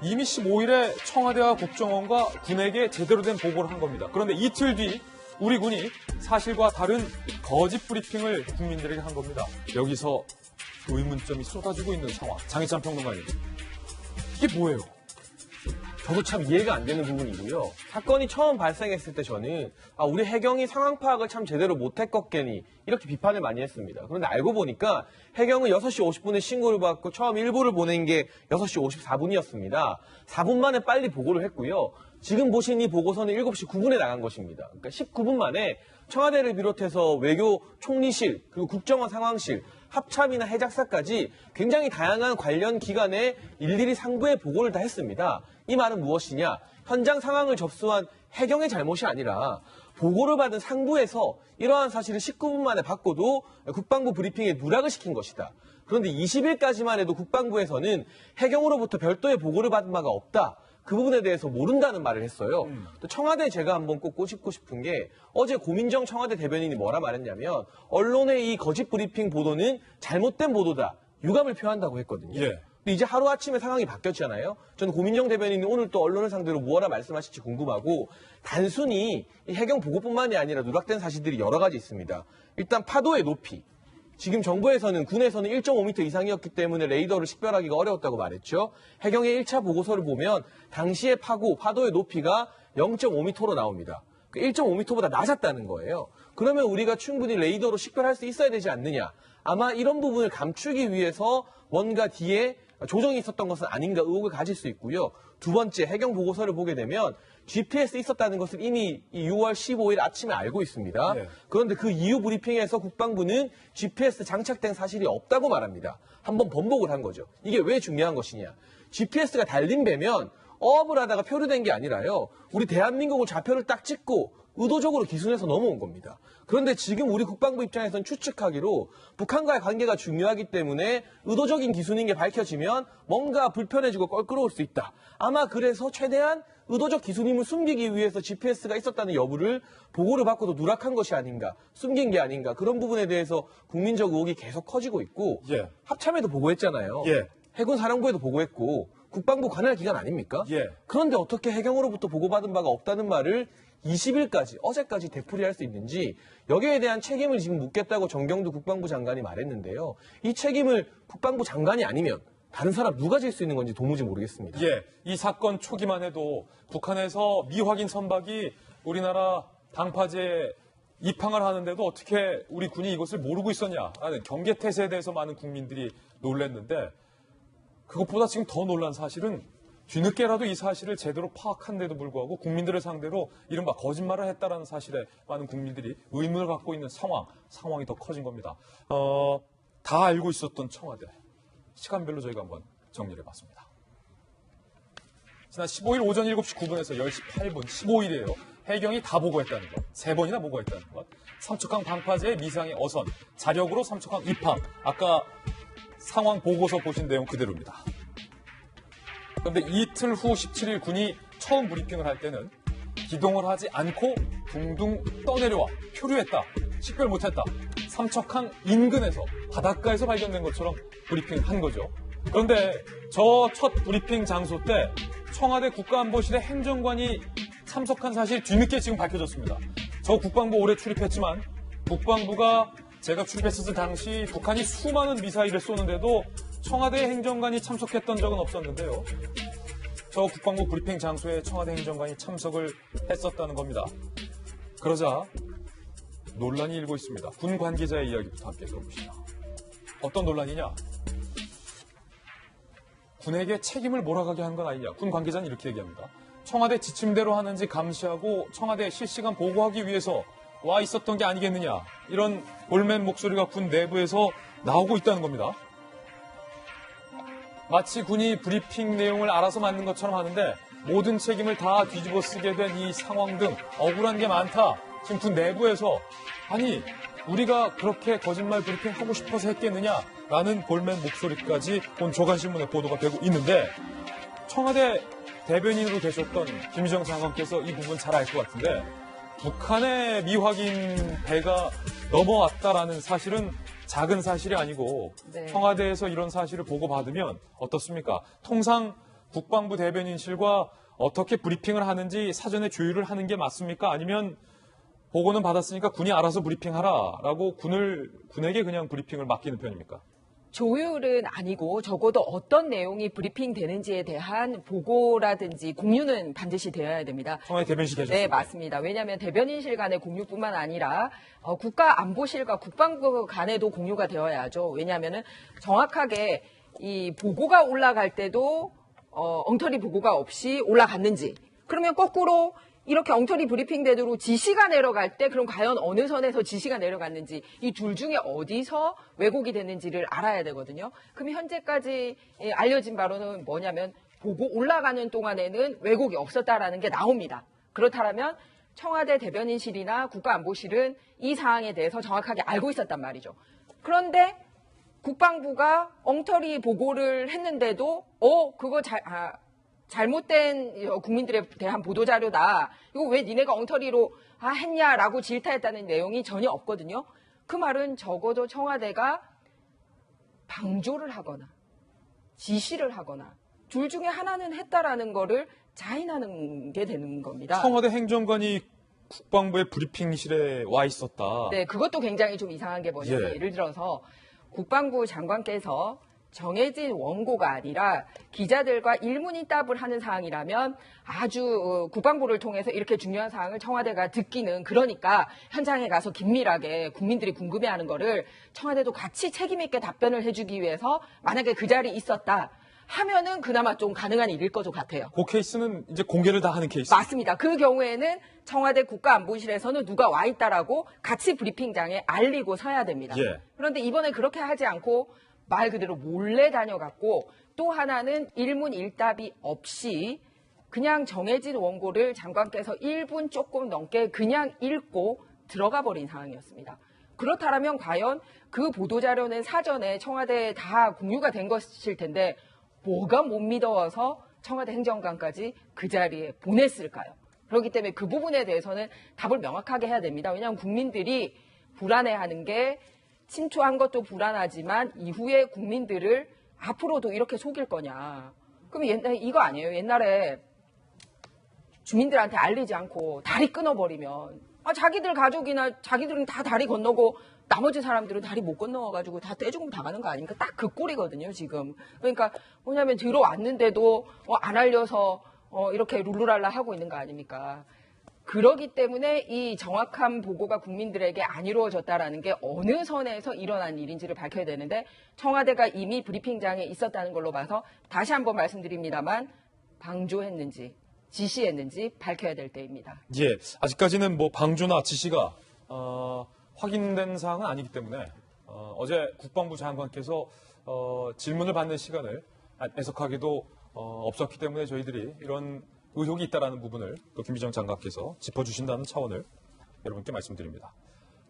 Speaker 1: 이미 15일에 청와대와 국정원과 군에게 제대로 된 보고를 한 겁니다. 그런데 이틀 뒤 우리 군이 사실과 다른 거짓 브리핑을 국민들에게 한 겁니다. 여기서 의문점이 쏟아지고 있는 상황. 장희찬 평론가님, 이게 뭐예요?
Speaker 6: 저도 참 이해가 안 되는 부분이고요. 사건이 처음 발생했을 때 저는 우리 해경이 상황 파악을 참 제대로 못했겠거니 이렇게 비판을 많이 했습니다. 그런데 알고 보니까 해경은 6시 50분에 신고를 받고 처음 일보를 보낸 게 6시 54분이었습니다. 4분 만에 빨리 보고를 했고요. 지금 보신 이 보고서는 7시 9분에 나간 것입니다. 그러니까 19분 만에 청와대를 비롯해서 외교 총리실, 그리고 국정원 상황실, 합참이나 해작사까지 굉장히 다양한 관련 기관에 일일이 상부에 보고를 다 했습니다. 이 말은 무엇이냐? 현장 상황을 접수한 해경의 잘못이 아니라 보고를 받은 상부에서 이러한 사실을 19분 만에 받고도 국방부 브리핑에 누락을 시킨 것이다. 그런데 20일까지만 해도 국방부에서는 해경으로부터 별도의 보고를 받은 바가 없다. 그 부분에 대해서 모른다는 말을 했어요. 또 청와대에 제가 한번 꼭 꼬집고 싶은 게 어제 고민정 청와대 대변인이 뭐라 말했냐면 언론의 이 거짓 브리핑 보도는 잘못된 보도다. 유감을 표한다고 했거든요.
Speaker 1: 예.
Speaker 6: 근데 이제 하루아침에 상황이 바뀌었잖아요. 저는 고민정 대변인이 오늘 또 언론을 상대로 무엇라 말씀하실지 궁금하고 단순히 이 해경 보고뿐만이 아니라 누락된 사실들이 여러 가지 있습니다. 일단 파도의 높이. 지금 정부에서는 군에서는 1.5m 이상이었기 때문에 레이더를 식별하기가 어려웠다고 말했죠. 해경의 1차 보고서를 보면 당시의 파도의 높이가 0.5m로 나옵니다. 1.5m보다 낮았다는 거예요. 그러면 우리가 충분히 레이더로 식별할 수 있어야 되지 않느냐. 아마 이런 부분을 감추기 위해서 뭔가 뒤에 조정이 있었던 것은 아닌가 의혹을 가질 수 있고요. 두 번째, 해경 보고서를 보게 되면 GPS 있었다는 것을 이미 6월 15일 아침에 알고 있습니다.
Speaker 1: 네.
Speaker 6: 그런데 그 이후 브리핑에서 국방부는 GPS 장착된 사실이 없다고 말합니다. 한번 번복을 한 거죠. 이게 왜 중요한 것이냐. GPS가 달린 배면 어업을 하다가 표류된 게 아니라요. 우리 대한민국을 좌표를 딱 찍고 의도적으로 기순해서 넘어온 겁니다. 그런데 지금 우리 국방부 입장에서는 추측하기로 북한과의 관계가 중요하기 때문에 의도적인 기순인 게 밝혀지면 뭔가 불편해지고 껄끄러울 수 있다. 아마 그래서 최대한 의도적 기순임을 숨기기 위해서 GPS가 있었다는 여부를 보고를 받고도 누락한 것이 아닌가, 숨긴 게 아닌가, 그런 부분에 대해서 국민적 의혹이 계속 커지고 있고
Speaker 1: 예.
Speaker 6: 합참에도 보고했잖아요.
Speaker 1: 예.
Speaker 6: 해군 사령부에도 보고했고 국방부 관할 기관 아닙니까?
Speaker 1: 예.
Speaker 6: 그런데 어떻게 해경으로부터 보고받은 바가 없다는 말을 20일까지, 어제까지 되풀이할 수 있는지 여기에 대한 책임을 지금 묻겠다고 정경두 국방부 장관이 말했는데요. 이 책임을 국방부 장관이 아니면 다른 사람 누가 질 수 있는 건지 도무지 모르겠습니다.
Speaker 1: 예, 이 사건 초기만 해도 북한에서 미확인 선박이 우리나라 방파제에 입항을 하는데도 어떻게 우리 군이 이것을 모르고 있었냐라는 경계태세에 대해서 많은 국민들이 놀랐는데 그것보다 지금 더 놀란 사실은 뒤늦게라도 이 사실을 제대로 파악한데도 불구하고 국민들을 상대로 이른바 거짓말을 했다라는 사실에 많은 국민들이 의문을 갖고 있는 상황이 더 커진 겁니다. 다 알고 있었던 청와대. 시간별로 저희가 한번 정리를 해봤습니다. 지난 15일 오전 7시 9분에서 10시 8분, 15일이에요. 해경이 다 보고했다는 것, 3번이나 보고했다는 것. 삼척항 방파제의 미상의 어선, 자력으로 삼척항 입항. 아까 상황 보고서 보신 내용 그대로입니다. 그런데 이틀 후 17일 군이 처음 브리핑을 할 때는 기동을 하지 않고 둥둥 떠내려와 표류했다, 식별 못했다. 삼척항 인근에서 바닷가에서 발견된 것처럼 브리핑한 거죠. 그런데 저 첫 브리핑 장소 때 청와대 국가안보실의 행정관이 참석한 사실 뒤늦게 지금 밝혀졌습니다. 저 국방부 오래 출입했지만 국방부가 제가 출입했을 당시 북한이 수많은 미사일을 쏘는데도 청와대 행정관이 참석했던 적은 없었는데요. 저 국방부 브리핑 장소에 청와대 행정관이 참석을 했었다는 겁니다. 그러자 논란이 일고 있습니다. 군 관계자의 이야기부터 함께 들어보시죠. 어떤 논란이냐? 군에게 책임을 몰아가게 한 건 아니냐. 군 관계자는 이렇게 얘기합니다. 청와대 지침대로 하는지 감시하고 청와대에 실시간 보고하기 위해서 와 있었던 게 아니겠느냐. 이런 볼멘 목소리가 군 내부에서 나오고 있다는 겁니다. 마치 군이 브리핑 내용을 알아서 만든 것처럼 하는데 모든 책임을 다 뒤집어 쓰게 된 이 상황 등 억울한 게 많다. 지금 군 내부에서 아니 우리가 그렇게 거짓말 브리핑 하고 싶어서 했겠느냐라는 볼멘 목소리까지 본 조간신문에 보도가 되고 있는데 청와대 대변인으로 계셨던 김희정 장관께서 이 부분 잘 알 것 같은데 북한의 미확인 배가 넘어왔다라는 사실은 작은 사실이 아니고
Speaker 3: 네.
Speaker 1: 청와대에서 이런 사실을 보고받으면 어떻습니까? 통상 국방부 대변인실과 어떻게 브리핑을 하는지 사전에 조율을 하는 게 맞습니까? 아니면 보고는 받았으니까 군이 알아서 브리핑하라라고 군에게 그냥 브리핑을 맡기는 편입니까?
Speaker 3: 조율은 아니고 적어도 어떤 내용이 브리핑 되는지에 대한 보고라든지 공유는 반드시 되어야 됩니다.
Speaker 1: 청와대 대변인실 계셨습니다.
Speaker 3: 네, 맞습니다. 왜냐하면 대변인실 간의 공유뿐만 아니라 국가안보실과 국방부 간에도 공유가 되어야죠. 왜냐하면 정확하게 이 보고가 올라갈 때도 엉터리 보고가 없이 올라갔는지, 그러면 거꾸로 이렇게 엉터리 브리핑대로 지시가 내려갈 때 그럼 과연 어느 선에서 지시가 내려갔는지, 이 둘 중에 어디서 왜곡이 됐는지를 알아야 되거든요. 그럼 현재까지 알려진 바로는 뭐냐면 보고 올라가는 동안에는 왜곡이 없었다라는 게 나옵니다. 그렇다면 청와대 대변인실이나 국가안보실은 이 사항에 대해서 정확하게 알고 있었단 말이죠. 그런데 국방부가 엉터리 보고를 했는데도 그거 잘못된 국민들에 대한 보도자료다. 이거 왜 니네가 엉터리로 했냐라고 질타했다는 내용이 전혀 없거든요. 그 말은 적어도 청와대가 방조를 하거나 지시를 하거나 둘 중에 하나는 했다라는 거를 자인하는 게 되는 겁니다.
Speaker 1: 청와대 행정관이 국방부의 브리핑실에 와 있었다.
Speaker 3: 네, 그것도 굉장히 좀 이상한 게 뭐냐면 예를 들어서 국방부 장관께서 정해진 원고가 아니라 기자들과 일문일답을 하는 사항이라면 아주 국방부를 통해서 이렇게 중요한 사항을 청와대가 듣기는, 그러니까 현장에 가서 긴밀하게 국민들이 궁금해하는 거를 청와대도 같이 책임 있게 답변을 해주기 위해서 만약에 그 자리에 있었다 하면은 그나마 좀 가능한 일일 것도 같아요.
Speaker 1: 그 케이스는 이제 공개를 다 하는 케이스.
Speaker 3: 맞습니다. 그 경우에는 청와대 국가안보실에서는 누가 와 있다라고 같이 브리핑장에 알리고 서야 됩니다.
Speaker 1: 예.
Speaker 3: 그런데 이번에 그렇게 하지 않고 말 그대로 몰래 다녀갔고, 또 하나는 일문일답이 없이 그냥 정해진 원고를 장관께서 1분 조금 넘게 그냥 읽고 들어가 버린 상황이었습니다. 그렇다면 과연 그 보도자료는 사전에 청와대에 다 공유가 된 것일 텐데 뭐가 못 믿어서 청와대 행정관까지 그 자리에 보냈을까요? 그렇기 때문에 그 부분에 대해서는 답을 명확하게 해야 됩니다. 왜냐하면 국민들이 불안해하는 게 침투한 것도 불안하지만 이후에 국민들을 앞으로도 이렇게 속일 거냐. 그럼 옛날에 이거 아니에요. 옛날에 주민들한테 알리지 않고 다리 끊어버리면 자기들 가족이나 자기들은 다 다리 건너고 나머지 사람들은 다리 못 건너가지고 다 떼죽음 당하는 거 아닙니까? 딱 그 꼴이거든요, 지금. 그러니까 뭐냐면 들어왔는데도 안 알려서 이렇게 룰루랄라 하고 있는 거 아닙니까? 그러기 때문에 이 정확한 보고가 국민들에게 안 이루어졌다라는 게 어느 선에서 일어난 일인지를 밝혀야 되는데 청와대가 이미 브리핑장에 있었다는 걸로 봐서 다시 한번 말씀드립니다만 방조했는지 지시했는지 밝혀야 될 때입니다.
Speaker 1: 예, 아직까지는 뭐 방조나 지시가 확인된 사항은 아니기 때문에 어제 국방부 장관께서 질문을 받는 시간을 애석하게도 없었기 때문에 저희들이 이런 의혹이 있다라는 부분을 또 김비정 장관께서 짚어주신다는 차원을 여러분께 말씀드립니다.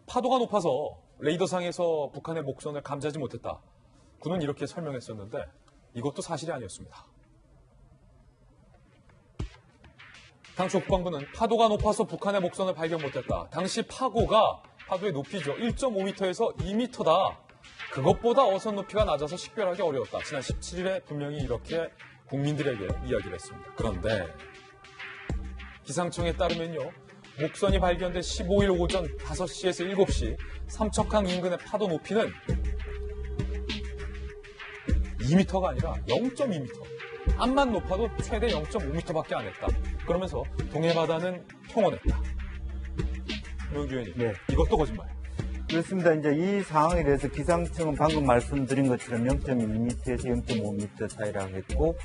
Speaker 1: 파도가 높아서 레이더상에서 북한의 목선을 감지하지 못했다. 군은 이렇게 설명했었는데 이것도 사실이 아니었습니다. 당초 국방부는 파도가 높아서 북한의 목선을 발견 못했다. 당시 파도의 높이죠. 1.5m에서 2m다. 그것보다 어선 높이가 낮아서 식별하기 어려웠다. 지난 17일에 분명히 이렇게 국민들에게 이야기를 했습니다. 그런데 기상청에 따르면요. 목선이 발견된 15일 오전 5시에서 7시 삼척항 인근의 파도 높이는 2m가 아니라 0.2m. 암만 높아도 최대 0.5m밖에 안 했다. 그러면서 동해바다는 평온했다. 노영주 의원님,
Speaker 2: 네.
Speaker 1: 이것도 거짓말.
Speaker 2: 그렇습니다. 이제 이 상황에 대해서 기상청은 방금 말씀드린 것처럼 0.2m에서 0.5m 사이라고 했고,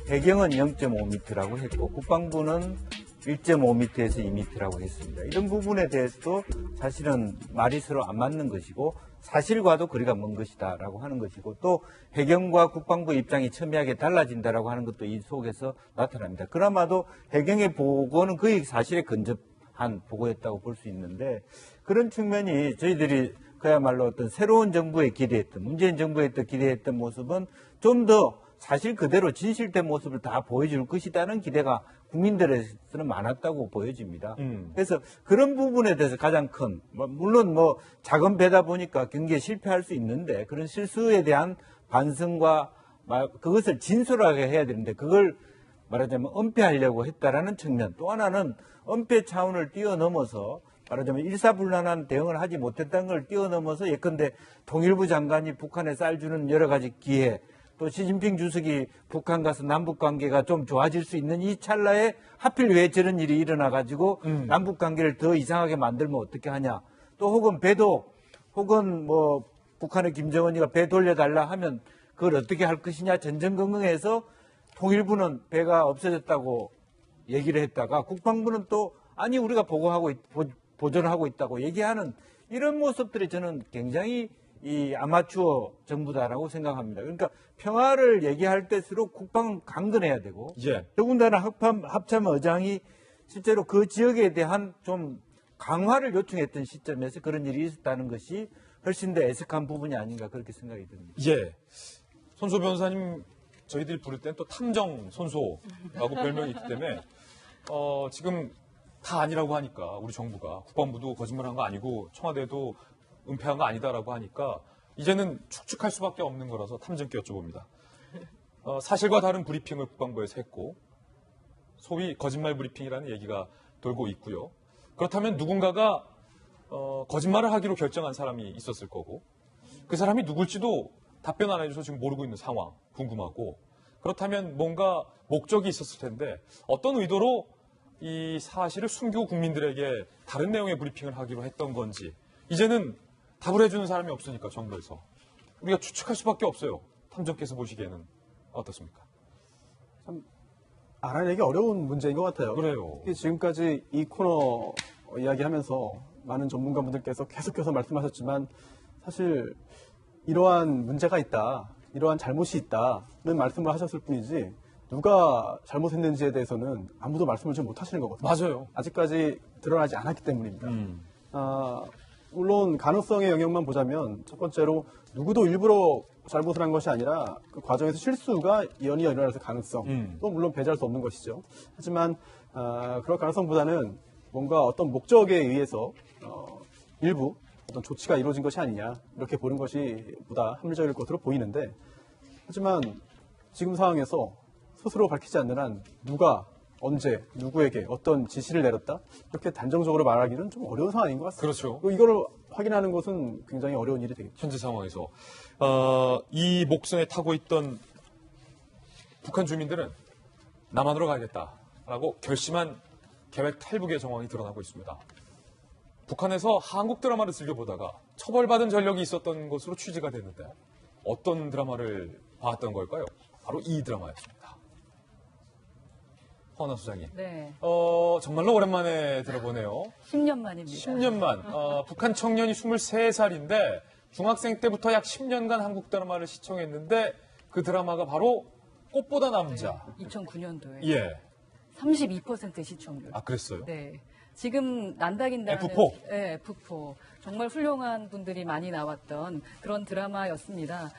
Speaker 2: 해경은 0.5m라고 했고, 국방부는 1.5m에서 2m라고 했습니다. 이런 부분에 대해서도 사실은 말이 서로 안 맞는 것이고 사실과도 거리가 먼 것이다라고 하는 것이고, 또 해경과 국방부 입장이 첨예하게 달라진다라고 하는 것도 이 속에서 나타납니다. 그나마도 해경의 보고는 거의 사실에 근접한 보고였다고 볼 수 있는데, 그런 측면이 저희들이 그야말로 어떤 새로운 정부에 기대했던, 문재인 정부에 기대했던 모습은 좀 더 사실 그대로 진실된 모습을 다 보여줄 것이라는 기대가 국민들에서는 많았다고 보여집니다. 그래서 그런 부분에 대해서 가장 큰, 물론 작은 배다 보니까 경기에 실패할 수 있는데 그런 실수에 대한 반성과 그것을 진솔하게 해야 되는데 그걸 말하자면 은폐하려고 했다라는 측면, 또 하나는 은폐 차원을 뛰어넘어서 말하자면 일사불란한 대응을 하지 못했다는 걸 뛰어넘어서 예컨대 통일부 장관이 북한에 쌀 주는 여러 가지 기회, 또 시진핑 주석이 북한 가서 남북 관계가 좀 좋아질 수 있는 이 찰나에 하필 왜 저런 일이 일어나가지고 남북 관계를 더 이상하게 만들면 어떻게 하냐. 또 혹은 배도 혹은 북한의 김정은이가 배 돌려달라 하면 그걸 어떻게 할 것이냐 전전긍긍해서 통일부는 배가 없어졌다고 얘기를 했다가 국방부는 또 아니 우리가 보존하고 있다고 얘기하는 이런 모습들이 저는 굉장히 이 아마추어 정부다라고 생각합니다. 그러니까 평화를 얘기할 때일수록 국방은 강건해야 되고
Speaker 1: 예.
Speaker 2: 더군다나 합참 의장이 실제로 그 지역에 대한 좀 강화를 요청했던 시점에서 그런 일이 있었다는 것이 훨씬 더 애석한 부분이 아닌가 그렇게 생각이 듭니다.
Speaker 1: 예. 손소 변호사님 저희들이 부를 때는 또 탐정 손소라고 별명이 있기 때문에 지금 다 아니라고 하니까 우리 정부가 국방부도 거짓말한 거 아니고 청와대도 은폐한 거 아니다라고 하니까 이제는 축축할 수밖에 없는 거라서 탐정께 여쭤봅니다. 사실과 다른 브리핑을 국방부에서 했고 소위 거짓말 브리핑이라는 얘기가 돌고 있고요. 그렇다면 누군가가 거짓말을 하기로 결정한 사람이 있었을 거고 그 사람이 누굴지도 답변 안 해줘서 지금 모르고 있는 상황 궁금하고 그렇다면 뭔가 목적이 있었을 텐데 어떤 의도로 이 사실을 숨기고 국민들에게 다른 내용의 브리핑을 하기로 했던 건지 이제는 답을 해주는 사람이 없으니까 정부에서 우리가 추측할 수밖에 없어요. 탐정께서 보시기에는 어떻습니까?
Speaker 7: 참 알아내기 어려운 문제인 것 같아요.
Speaker 1: 그래요.
Speaker 7: 지금까지 이 코너 이야기하면서 많은 전문가분들께서 계속해서 말씀하셨지만 사실 이러한 문제가 있다, 이러한 잘못이 있다는 말씀을 하셨을 뿐이지 누가 잘못했는지에 대해서는 아무도 말씀을 좀 못하시는 거거든요.
Speaker 1: 맞아요.
Speaker 7: 아직까지 드러나지 않았기 때문입니다. 물론 가능성의 영역만 보자면 첫 번째로 누구도 일부러 잘못을 한 것이 아니라 그 과정에서 실수가 연이어 일어날 가능성 또 물론 배제할 수 없는 것이죠. 하지만 그럴 가능성보다는 뭔가 어떤 목적에 의해서 일부 어떤 조치가 이루어진 것이 아니냐 이렇게 보는 것이 보다 합리적일 것으로 보이는데 하지만 지금 상황에서 스스로 밝히지 않는 한 누가 언제 누구에게 어떤 지시를 내렸다 이렇게 단정적으로 말하기는 좀 어려운 상황인 것 같습니다.
Speaker 1: 그렇죠.
Speaker 7: 이거를 확인하는 것은 굉장히 어려운 일이 되겠죠.
Speaker 1: 현재 상황에서 이 목선에 타고 있던 북한 주민들은 남한으로 가야겠다라고 결심한 계획 탈북의 정황이 드러나고 있습니다. 북한에서 한국 드라마를 즐겨보다가 처벌받은 전력이 있었던 것으로 취재가 됐는데 어떤 드라마를 봤던 걸까요? 바로 이 드라마였습니다. 허나 소장님.
Speaker 4: 네.
Speaker 1: 정말로 오랜만에 들어보네요.
Speaker 4: 10년 만입니다.
Speaker 1: 10년만. 북한 청년이 23살인데 중학생 때부터 약 10년간 한국 드라마를 시청했는데 그 드라마가 바로 꽃보다 남자.
Speaker 4: 2009년도에
Speaker 1: 예.
Speaker 4: 32% 시청률.
Speaker 1: 아, 그랬어요?
Speaker 4: 네. 지금 난다긴다는
Speaker 1: F4.
Speaker 4: 네, F4. 정말 훌륭한 분들이 많이 나왔던 그런 드라마였습니다.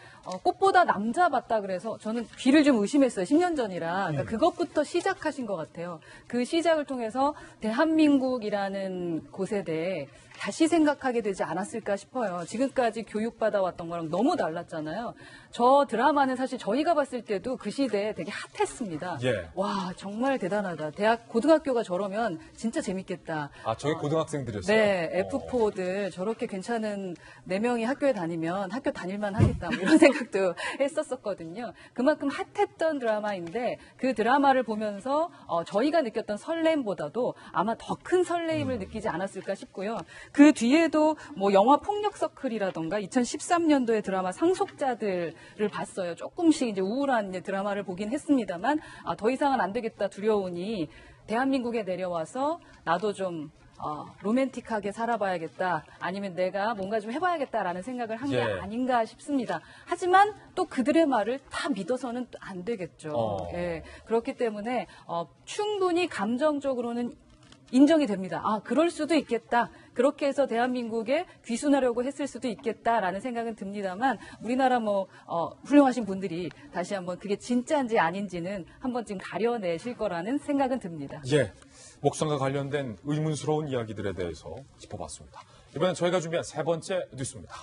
Speaker 4: 꽃보다 남자 봤다 그래서 저는 귀를 좀 의심했어요. 10년 전이라. 그러니까 그것부터 시작하신 것 같아요. 그 시작을 통해서 대한민국이라는 곳에 대해 다시 생각하게 되지 않았을까 싶어요. 지금까지 교육받아왔던 거랑 너무 달랐잖아요. 저 드라마는 사실 저희가 봤을 때도 그 시대에 되게 핫했습니다.
Speaker 1: 예.
Speaker 4: 와, 정말 대단하다. 고등학교가 저러면 진짜 재밌겠다.
Speaker 1: 아, 저게 고등학생들이었어요?
Speaker 4: 네, F4들 저렇게 괜찮은 4명이 학교에 다니면 학교 다닐만 하겠다. 뭐 이런 생각도 했었거든요. 그만큼 핫했던 드라마인데 그 드라마를 보면서 저희가 느꼈던 설렘보다도 아마 더 큰 설레임을 느끼지 않았을까 싶고요. 그 뒤에도 뭐 영화 폭력 서클이라던가 2013년도에 드라마 상속자들을 봤어요. 조금씩 이제 우울한 이제 드라마를 보긴 했습니다만 더 이상은 안 되겠다 두려우니 대한민국에 내려와서 나도 좀 로맨틱하게 살아봐야겠다. 아니면 내가 뭔가 좀 해봐야겠다라는 생각을 한 게
Speaker 1: 예.
Speaker 4: 아닌가 싶습니다. 하지만 또 그들의 말을 다 믿어서는 또 안 되겠죠. 예. 그렇기 때문에 충분히 감정적으로는 인정이 됩니다. 아, 그럴 수도 있겠다. 그렇게 해서 대한민국에 귀순하려고 했을 수도 있겠다라는 생각은 듭니다만 우리나라 훌륭하신 분들이 다시 한번 그게 진짜인지 아닌지는 한 번쯤 가려내실 거라는 생각은 듭니다.
Speaker 1: 예, 목선과 관련된 의문스러운 이야기들에 대해서 짚어봤습니다. 이번엔 저희가 준비한 세 번째 뉴스입니다.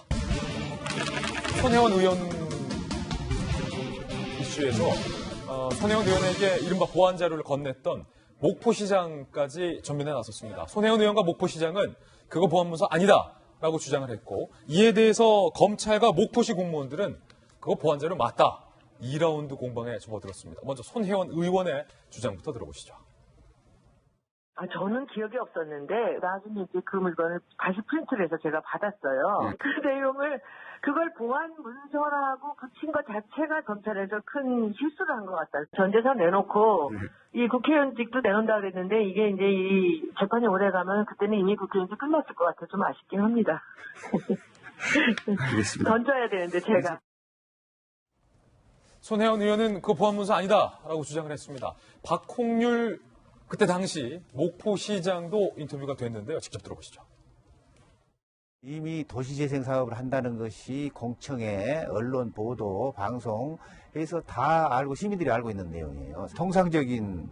Speaker 1: 손혜원 의원 이슈에서 손혜원 의원에게 이른바 보안 자료를 건넸던 목포시장까지 전면에 나섰습니다. 손혜원 의원과 목포시장은 그거 보안문서 아니다라고 주장을 했고 이에 대해서 검찰과 목포시 공무원들은 그거 보안 자료 맞다. 2라운드 공방에 접어들었습니다. 먼저 손혜원 의원의 주장부터 들어보시죠.
Speaker 8: 저는 기억이 없었는데 나중에 이제 그 물건을 다시 프린트를 해서 제가 받았어요. 그 내용을 그걸 보안 문서라고 붙인 것 자체가 검찰에서 큰 실수를 한 것 같다. 전재산 내놓고 이 국회의원직도 내놓는다 그랬는데 이게 이제 이 재판이 오래 가면 그때는 이미 국회의원직 끝났을 것 같아서 좀 아쉽긴 합니다.
Speaker 2: 알겠습니다.
Speaker 8: 던져야 되는데 제가.
Speaker 1: 손혜원 의원은 그 보안문서 아니다라고 주장을 했습니다. 박홍률 그때 당시 목포시장도 인터뷰가 됐는데요. 직접 들어보시죠.
Speaker 2: 이미 도시재생 사업을 한다는 것이 공청회, 언론 보도, 방송에서 다 알고 시민들이 알고 있는 내용이에요. 통상적인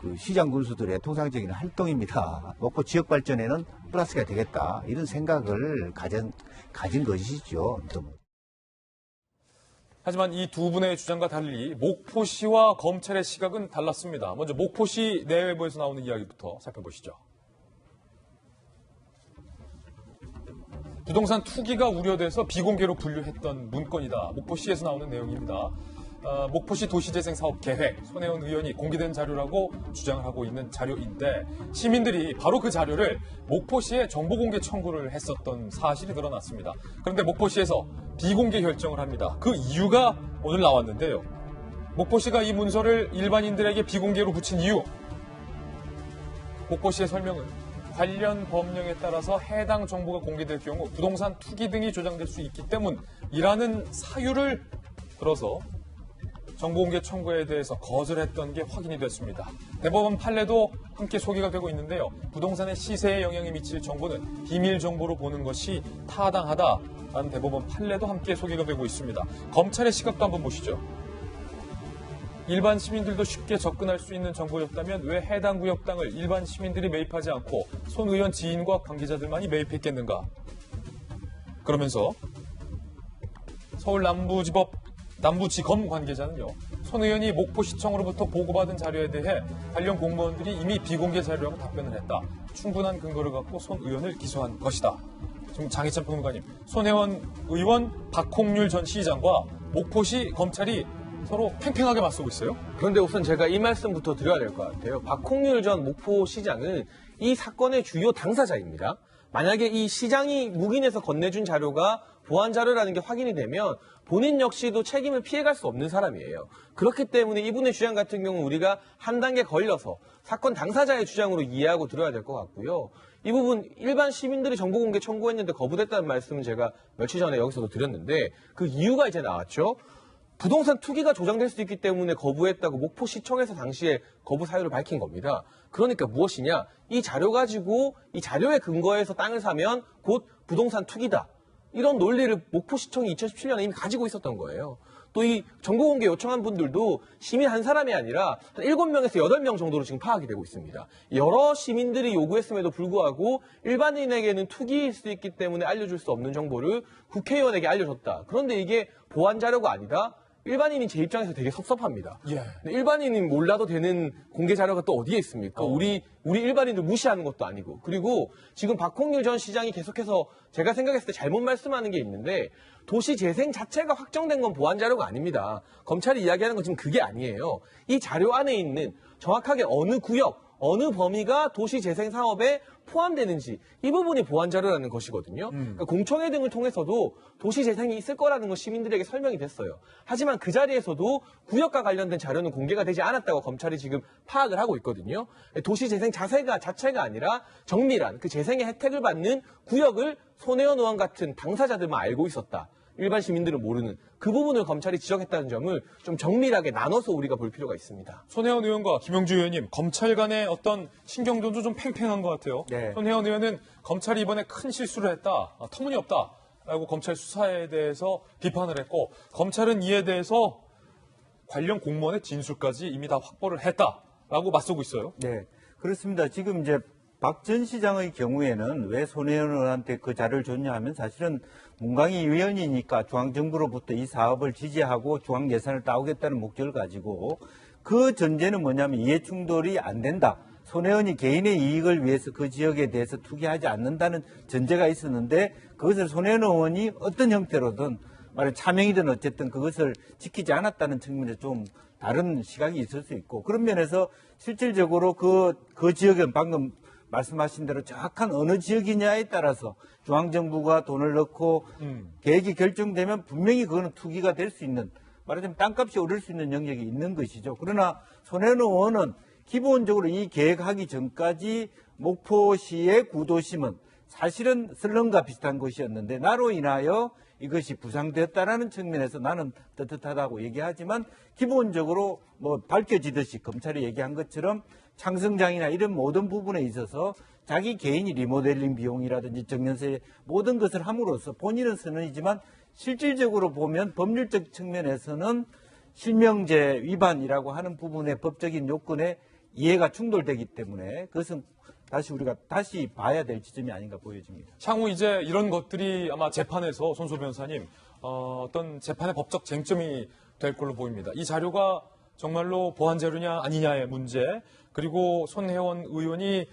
Speaker 2: 그 시장 군수들의 통상적인 활동입니다. 목포 지역 발전에는 플러스가 되겠다 이런 생각을 가진 것이죠.
Speaker 1: 하지만 이 두 분의 주장과 달리 목포시와 검찰의 시각은 달랐습니다. 먼저 목포시 내외부에서 나오는 이야기부터 살펴보시죠. 부동산 투기가 우려돼서 비공개로 분류했던 문건이다. 목포시에서 나오는 내용입니다. 목포시 도시재생 사업 계획, 손혜원 의원이 공개된 자료라고 주장을 하고 있는 자료인데 시민들이 바로 그 자료를 목포시에 정보공개 청구를 했었던 사실이 드러났습니다. 그런데 목포시에서 비공개 결정을 합니다. 그 이유가 오늘 나왔는데요. 목포시가 이 문서를 일반인들에게 비공개로 붙인 이유. 목포시의 설명은 관련 법령에 따라서 해당 정보가 공개될 경우 부동산 투기 등이 조장될 수 있기 때문이라는 사유를 들어서 정보공개 청구에 대해서 거절했던 게 확인이 됐습니다. 대법원 판례도 함께 소개가 되고 있는데요. 부동산의 시세에 영향이 미칠 정보는 비밀 정보로 보는 것이 타당하다라는 대법원 판례도 함께 소개가 되고 있습니다. 검찰의 시각도 한번 보시죠. 일반 시민들도 쉽게 접근할 수 있는 정보였다면 왜 해당 구역 땅을 일반 시민들이 매입하지 않고 손 의원 지인과 관계자들만이 매입했겠는가? 그러면서 서울 남부지검 관계자는요. 손 의원이 목포시청으로부터 보고받은 자료에 대해 관련 공무원들이 이미 비공개 자료라고 답변을 했다. 충분한 근거를 갖고 손 의원을 기소한 것이다. 지금 장희찬 평론가님, 손혜원 의원, 박홍률 전 시장과 목포시 검찰이 서로 팽팽하게 맞서고 있어요.
Speaker 6: 그런데 우선 제가 이 말씀부터 드려야 될 것 같아요. 박홍률 전 목포시장은 이 사건의 주요 당사자입니다. 만약에 이 시장이 묵인해서 건네준 자료가 보안 자료라는 게 확인이 되면 본인 역시도 책임을 피해갈 수 없는 사람이에요. 그렇기 때문에 이분의 주장 같은 경우는 우리가 한 단계 걸려서 사건 당사자의 주장으로 이해하고 들어야 될 것 같고요. 이 부분 일반 시민들이 정보공개 청구했는데 거부됐다는 말씀은 제가 며칠 전에 여기서도 드렸는데 그 이유가 이제 나왔죠. 부동산 투기가 조장될 수 있기 때문에 거부했다고 목포시청에서 당시에 거부 사유를 밝힌 겁니다. 그러니까 무엇이냐? 이 자료 가지고 이 자료에 근거해서 땅을 사면 곧 부동산 투기다. 이런 논리를 목포시청이 2017년에 이미 가지고 있었던 거예요. 또 이 정보공개 요청한 분들도 시민 한 사람이 아니라 한 7명에서 8명 정도로 지금 파악이 되고 있습니다. 여러 시민들이 요구했음에도 불구하고 일반인에게는 투기일 수 있기 때문에 알려줄 수 없는 정보를 국회의원에게 알려줬다. 그런데 이게 보안 자료가 아니다? 일반인이 제 입장에서 되게 섭섭합니다.
Speaker 1: 예.
Speaker 6: 일반인은 몰라도 되는 공개 자료가 또 어디에 있습니까? 우리 일반인들 무시하는 것도 아니고. 그리고 지금 박홍률 전 시장이 계속해서 제가 생각했을 때 잘못 말씀하는 게 있는데 도시재생 자체가 확정된 건 보안 자료가 아닙니다. 검찰이 이야기하는 건 지금 그게 아니에요. 이 자료 안에 있는 정확하게 어느 구역, 어느 범위가 도시재생 사업에 포함되는지 이 부분이 보안 자료라는 것이거든요. 그러니까 공청회 등을 통해서도 도시재생이 있을 거라는 건 시민들에게 설명이 됐어요. 하지만 그 자리에서도 구역과 관련된 자료는 공개가 되지 않았다고 검찰이 지금 파악을 하고 있거든요. 도시재생 자체가 아니라 정밀한 그 재생의 혜택을 받는 구역을 손혜원 의원 같은 당사자들만 알고 있었다. 일반 시민들은 모르는 그 부분을 검찰이 지적했다는 점을 좀 정밀하게 나눠서 우리가 볼 필요가 있습니다.
Speaker 1: 손혜원 의원과 김영주 의원님, 검찰 간의 어떤 신경전도 좀 팽팽한 것 같아요.
Speaker 2: 네.
Speaker 1: 손혜원 의원은 검찰이 이번에 큰 실수를 했다, 터무니없다라고 검찰 수사에 대해서 비판을 했고, 검찰은 이에 대해서 관련 공무원의 진술까지 이미 다 확보를 했다라고 맞서고 있어요.
Speaker 2: 네, 그렇습니다. 지금 이제 박 전 시장의 경우에는 왜 손혜원 의원한테 그 자료를 줬냐 하면 사실은 문광희 위원이니까 중앙정부로부터 이 사업을 지지하고 중앙 예산을 따오겠다는 목적을 가지고 그 전제는 뭐냐면 이해충돌이 안 된다. 손혜원이 개인의 이익을 위해서 그 지역에 대해서 투기하지 않는다는 전제가 있었는데 그것을 손혜원 의원이 어떤 형태로든 말해 차명이든 어쨌든 그것을 지키지 않았다는 측면에서 좀 다른 시각이 있을 수 있고 그런 면에서 실질적으로 그 지역은 방금 말씀하신 대로 정확한 어느 지역이냐에 따라서 중앙정부가 돈을 넣고 계획이 결정되면 분명히 그거는 투기가 될 수 있는 말하자면 땅값이 오를 수 있는 영역이 있는 것이죠. 그러나 손혜원 의원은 기본적으로 이 계획하기 전까지 목포시의 구도심은 사실은 설렁과 비슷한 것이었는데 나로 인하여 이것이 부상되었다라는 측면에서 나는 떳떳하다고 얘기하지만 기본적으로 뭐 밝혀지듯이 검찰이 얘기한 것처럼 창성장이나 이런 모든 부분에 있어서 자기 개인이 리모델링 비용이라든지 정년세 모든 것을 함으로써 본인은 선언이지만 실질적으로 보면 법률적 측면에서는 실명제 위반이라고 하는 부분의 법적인 요건에 이해가 충돌되기 때문에 그것은 우리가 다시 봐야 될 지점이 아닌가 보여집니다.
Speaker 1: 향후 이제 이런 것들이 아마 재판에서 손소 변호사님 어떤 재판의 법적 쟁점이 될 걸로 보입니다. 이 자료가 정말로 보안 자료냐 아니냐의 문제, 그리고 손혜원 의원이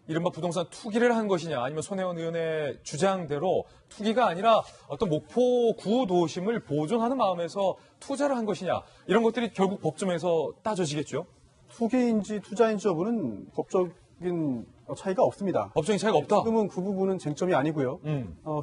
Speaker 1: 이른바 부동산 투기를 한 것이냐, 아니면 손혜원 의원의 주장대로 투기가 아니라 어떤 목포 구도심을 보존하는 마음에서 투자를 한 것이냐, 이런 것들이 결국 법정에서 따져지겠죠.
Speaker 7: 투기인지 투자인지 여부는 법적인 차이가 없습니다.
Speaker 1: 법적인 차이가 없다.
Speaker 7: 지금은 그 부분은 쟁점이 아니고요.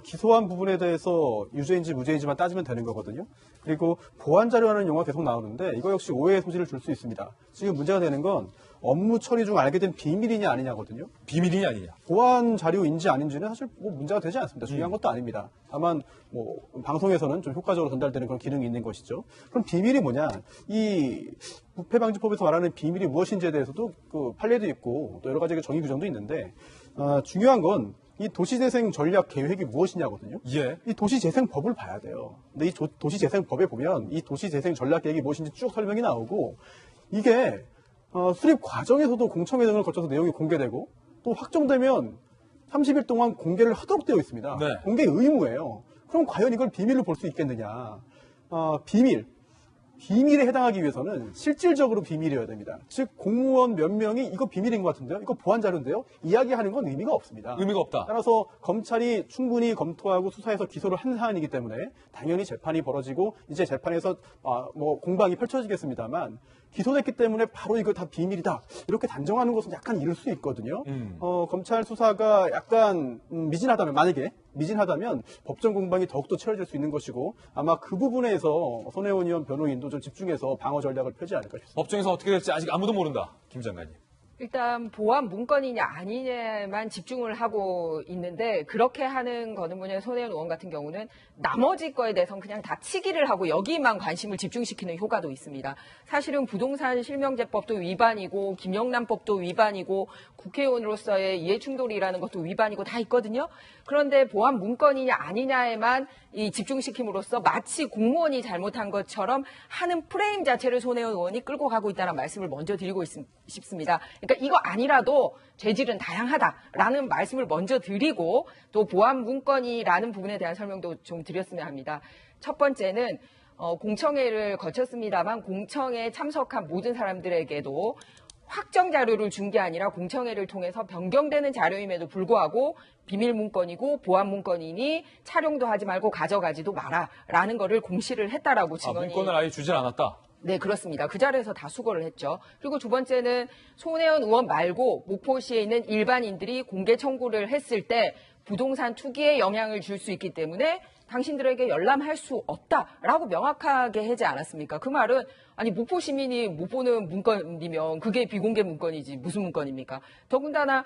Speaker 7: 기소한 부분에 대해서 유죄인지 무죄인지만 따지면 되는 거거든요. 그리고 보안 자료라는 용어가 계속 나오는데 이거 역시 오해의 소지를 줄 수 있습니다. 지금 문제가 되는 건 업무 처리 중 알게 된 비밀이냐 아니냐거든요.
Speaker 1: 비밀이냐 아니냐.
Speaker 7: 보안 자료인지 아닌지는 사실 뭐 문제가 되지 않습니다. 중요한 것도 아닙니다. 다만 뭐 방송에서는 좀 효과적으로 전달되는 그런 기능이 있는 것이죠. 그럼 비밀이 뭐냐? 이 부패방지법에서 말하는 비밀이 무엇인지에 대해서도 그 판례도 있고 또 여러 가지 정의 규정도 있는데 중요한 건 이 도시재생 전략 계획이 무엇이냐거든요.
Speaker 1: 예.
Speaker 7: 이 도시재생법을 봐야 돼요. 근데 이 도시재생법에 보면 이 도시재생 전략 계획이 무엇인지 쭉 설명이 나오고 이게 수립 과정에서도 공청회 등을 거쳐서 내용이 공개되고 또 확정되면 30일 동안 공개를 하도록 되어 있습니다.
Speaker 1: 네.
Speaker 7: 공개 의무예요. 그럼 과연 이걸 비밀로 볼 수 있겠느냐. 비밀에 해당하기 위해서는 실질적으로 비밀이어야 됩니다. 즉 공무원 몇 명이 이거 비밀인 것 같은데요. 이거 보안 자료인데요. 이야기하는 건 의미가 없습니다.
Speaker 1: 의미가 없다.
Speaker 7: 따라서 검찰이 충분히 검토하고 수사해서 기소를 한 사안이기 때문에 당연히 재판이 벌어지고 이제 재판에서 뭐 공방이 펼쳐지겠습니다만 기소됐기 때문에 바로 이거 다 비밀이다 이렇게 단정하는 것은 약간 이를 수 있거든요. 검찰 수사가 약간 만약에 미진하다면 법정 공방이 더욱더 치열해질 수 있는 것이고 아마 그 부분에서 손혜원 의원 변호인도 좀 집중해서 방어 전략을 펴지 않을까 싶습니다.
Speaker 1: 법정에서 어떻게 될지 아직 아무도 모른다. 김 장관님.
Speaker 3: 일단 보안 문건이냐 아니냐만 집중을 하고 있는데 그렇게 하는 거는 뭐냐 손혜원 의원 같은 경우는 나머지 거에 대해서는 그냥 다 치기를 하고 여기만 관심을 집중시키는 효과도 있습니다. 사실은 부동산 실명제법도 위반이고 김영란법도 위반이고 국회의원으로서의 이해충돌이라는 것도 위반이고 다 있거든요. 그런데 보안 문건이냐 아니냐에만 이 집중시킴으로써 마치 공무원이 잘못한 것처럼 하는 프레임 자체를 손혜원 의원이 끌고 가고 있다는 말씀을 먼저 드리고 싶습니다. 그러니까 이거 아니라도 죄질은 다양하다라는 말씀을 먼저 드리고 또 보안 문건이라는 부분에 대한 설명도 좀 드렸으면 합니다. 첫 번째는 공청회를 거쳤습니다만 공청회에 참석한 모든 사람들에게도 확정 자료를 준 게 아니라 공청회를 통해서 변경되는 자료임에도 불구하고 비밀 문건이고 보안 문건이니 촬영도 하지 말고 가져가지도 마라라는 거를 공시를 했다라고 증언이.
Speaker 1: 문건을 아예 주질 않았다.
Speaker 3: 네, 그렇습니다. 그 자리에서 다 수거를 했죠. 그리고 두 번째는 손혜원 의원 말고 목포시에 있는 일반인들이 공개 청구를 했을 때 부동산 투기에 영향을 줄 수 있기 때문에 당신들에게 열람할 수 없다라고 명확하게 하지 않았습니까? 그 말은 아니 목포 시민이 못 보는 문건이면 그게 비공개 문건이지 무슨 문건입니까? 더군다나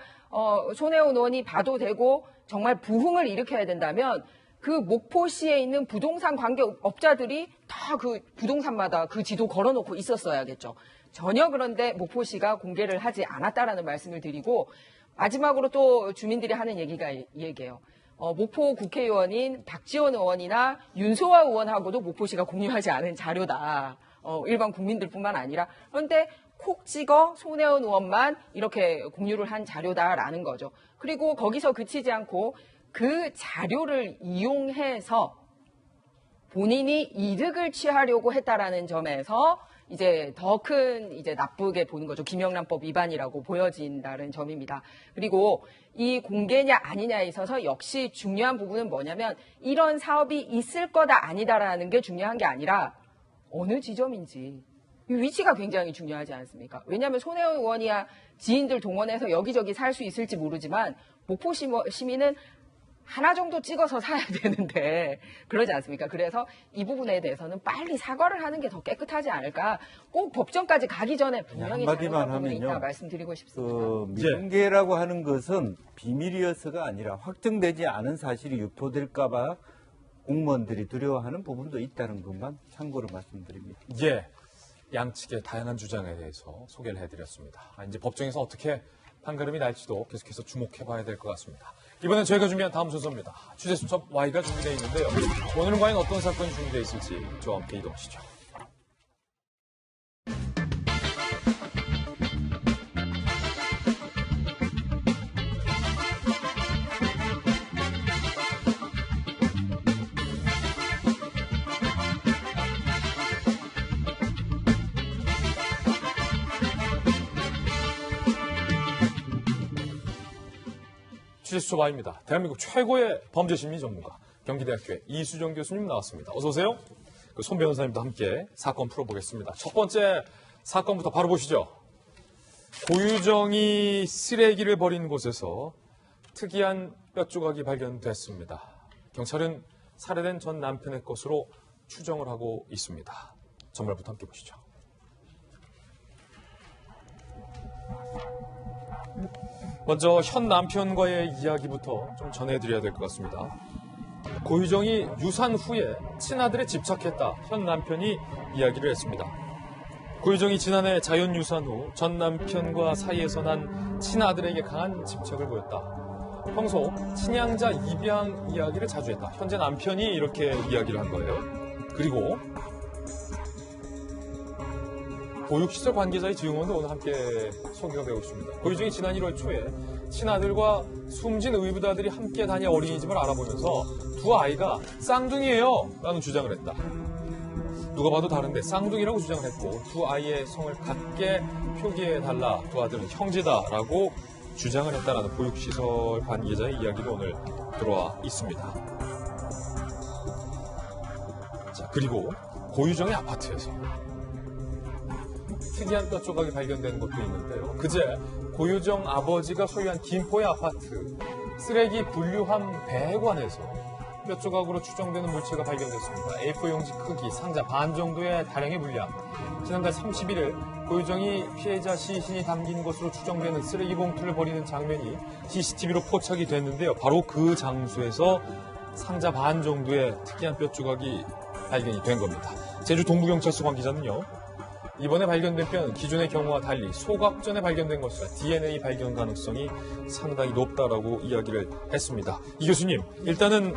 Speaker 3: 손혜원 의원이 봐도 되고 정말 부흥을 일으켜야 된다면 그 목포시에 있는 부동산 관계업자들이 다 그 부동산마다 그 지도 걸어놓고 있었어야겠죠. 전혀 그런데 목포시가 공개를 하지 않았다라는 말씀을 드리고 마지막으로 또 주민들이 하는 얘기예요. 목포 국회의원인 박지원 의원이나 윤소아 의원하고도 목포시가 공유하지 않은 자료다. 일반 국민들뿐만 아니라. 그런데 콕 찍어 손혜원 의원만 이렇게 공유를 한 자료다라는 거죠. 그리고 거기서 그치지 않고 그 자료를 이용해서 본인이 이득을 취하려고 했다라는 점에서 이제 더 큰 이제 나쁘게 보는 거죠. 김영란법 위반이라고 보여진다는 점입니다. 그리고 이 공개냐 아니냐에 있어서 역시 중요한 부분은 뭐냐면 이런 사업이 있을 거다 아니다라는 게 중요한 게 아니라 어느 지점인지 이 위치가 굉장히 중요하지 않습니까? 왜냐하면 손혜원 의원이야 지인들 동원해서 여기저기 살 수 있을지 모르지만 목포 시민은 하나 정도 찍어서 사야 되는데 그러지 않습니까? 그래서 이 부분에 대해서는 빨리 사과를 하는 게 더 깨끗하지 않을까. 꼭 법정까지 가기 전에 분명히 잘못한 부분이 있다 말씀드리고 싶습니다.
Speaker 2: 미공개라고 하는 것은 비밀이어서가 아니라 확정되지 않은 사실이 유포될까 봐 공무원들이 두려워하는 부분도 있다는 것만 참고로 말씀드립니다.
Speaker 1: 예, 양측의 다양한 주장에 대해서 소개를 해드렸습니다. 이제 법정에서 어떻게 판가름이 날지도 계속해서 주목해봐야 될 것 같습니다. 이번엔 저희가 준비한 다음 순서입니다. 취재 수첩 Y가 준비되어 있는데요. 오늘은 과연 어떤 사건이 준비되어 있을지 저와 함께 이동하시죠. 취재수첩 Y입니다. 대한민국 최고의 범죄심리 전문가 경기대학교의 이수정 교수님 나왔습니다. 어서 오세요. 손 변호사님도 함께 사건 풀어보겠습니다. 첫 번째 사건부터 바로 보시죠. 고유정이 쓰레기를 버린 곳에서 특이한 뼈 조각이 발견됐습니다. 경찰은 살해된 전 남편의 것으로 추정을 하고 있습니다. 전말부터 함께 보시죠. 먼저 현 남편과의 이야기부터 좀 전해드려야 될 것 같습니다. 고유정이 유산 후에 친아들에 집착했다. 현 남편이 이야기를 했습니다. 고유정이 지난해 자연유산 후 전 남편과 사이에서 난 친아들에게 강한 집착을 보였다. 평소 친양자 입양 이야기를 자주 했다. 현재 남편이 이렇게 이야기를 한 거예요. 그리고 보육시설 관계자의 증언도 오늘 함께 소개가 되고 있습니다. 고유정이 지난 1월 초에 친아들과 숨진 의붓아들이 함께 다녀 어린이집을 알아보면서 두 아이가 쌍둥이에요 라는 주장을 했다. 누가 봐도 다른데 쌍둥이라고 주장을 했고 두 아이의 성을 같게 표기해달라. 두 아들은 형제다라고 주장을 했다라는 보육시설 관계자의 이야기도 오늘 들어와 있습니다. 자, 그리고 고유정의 아파트에서 특이한 뼈 조각이 발견된 것도 있는데요. 그제 고유정 아버지가 소유한 김포의 아파트 쓰레기 분류함 배관에서 뼈 조각으로 추정되는 물체가 발견됐습니다. A4 용지 크기 상자 반 정도의 다량의 물량. 지난달 31일 고유정이 피해자 시신이 담긴 것으로 추정되는 쓰레기 봉투를 버리는 장면이 CCTV로 포착이 됐는데요. 바로 그 장소에서 상자 반 정도의 특이한 뼈 조각이 발견이 된 겁니다. 제주 동부경찰서 관계자는요. 이번에 발견된 뼈는 기존의 경우와 달리 소각전에 발견된 것이라 DNA 발견 가능성이 상당히 높다라고 이야기를 했습니다. 이 교수님, 일단은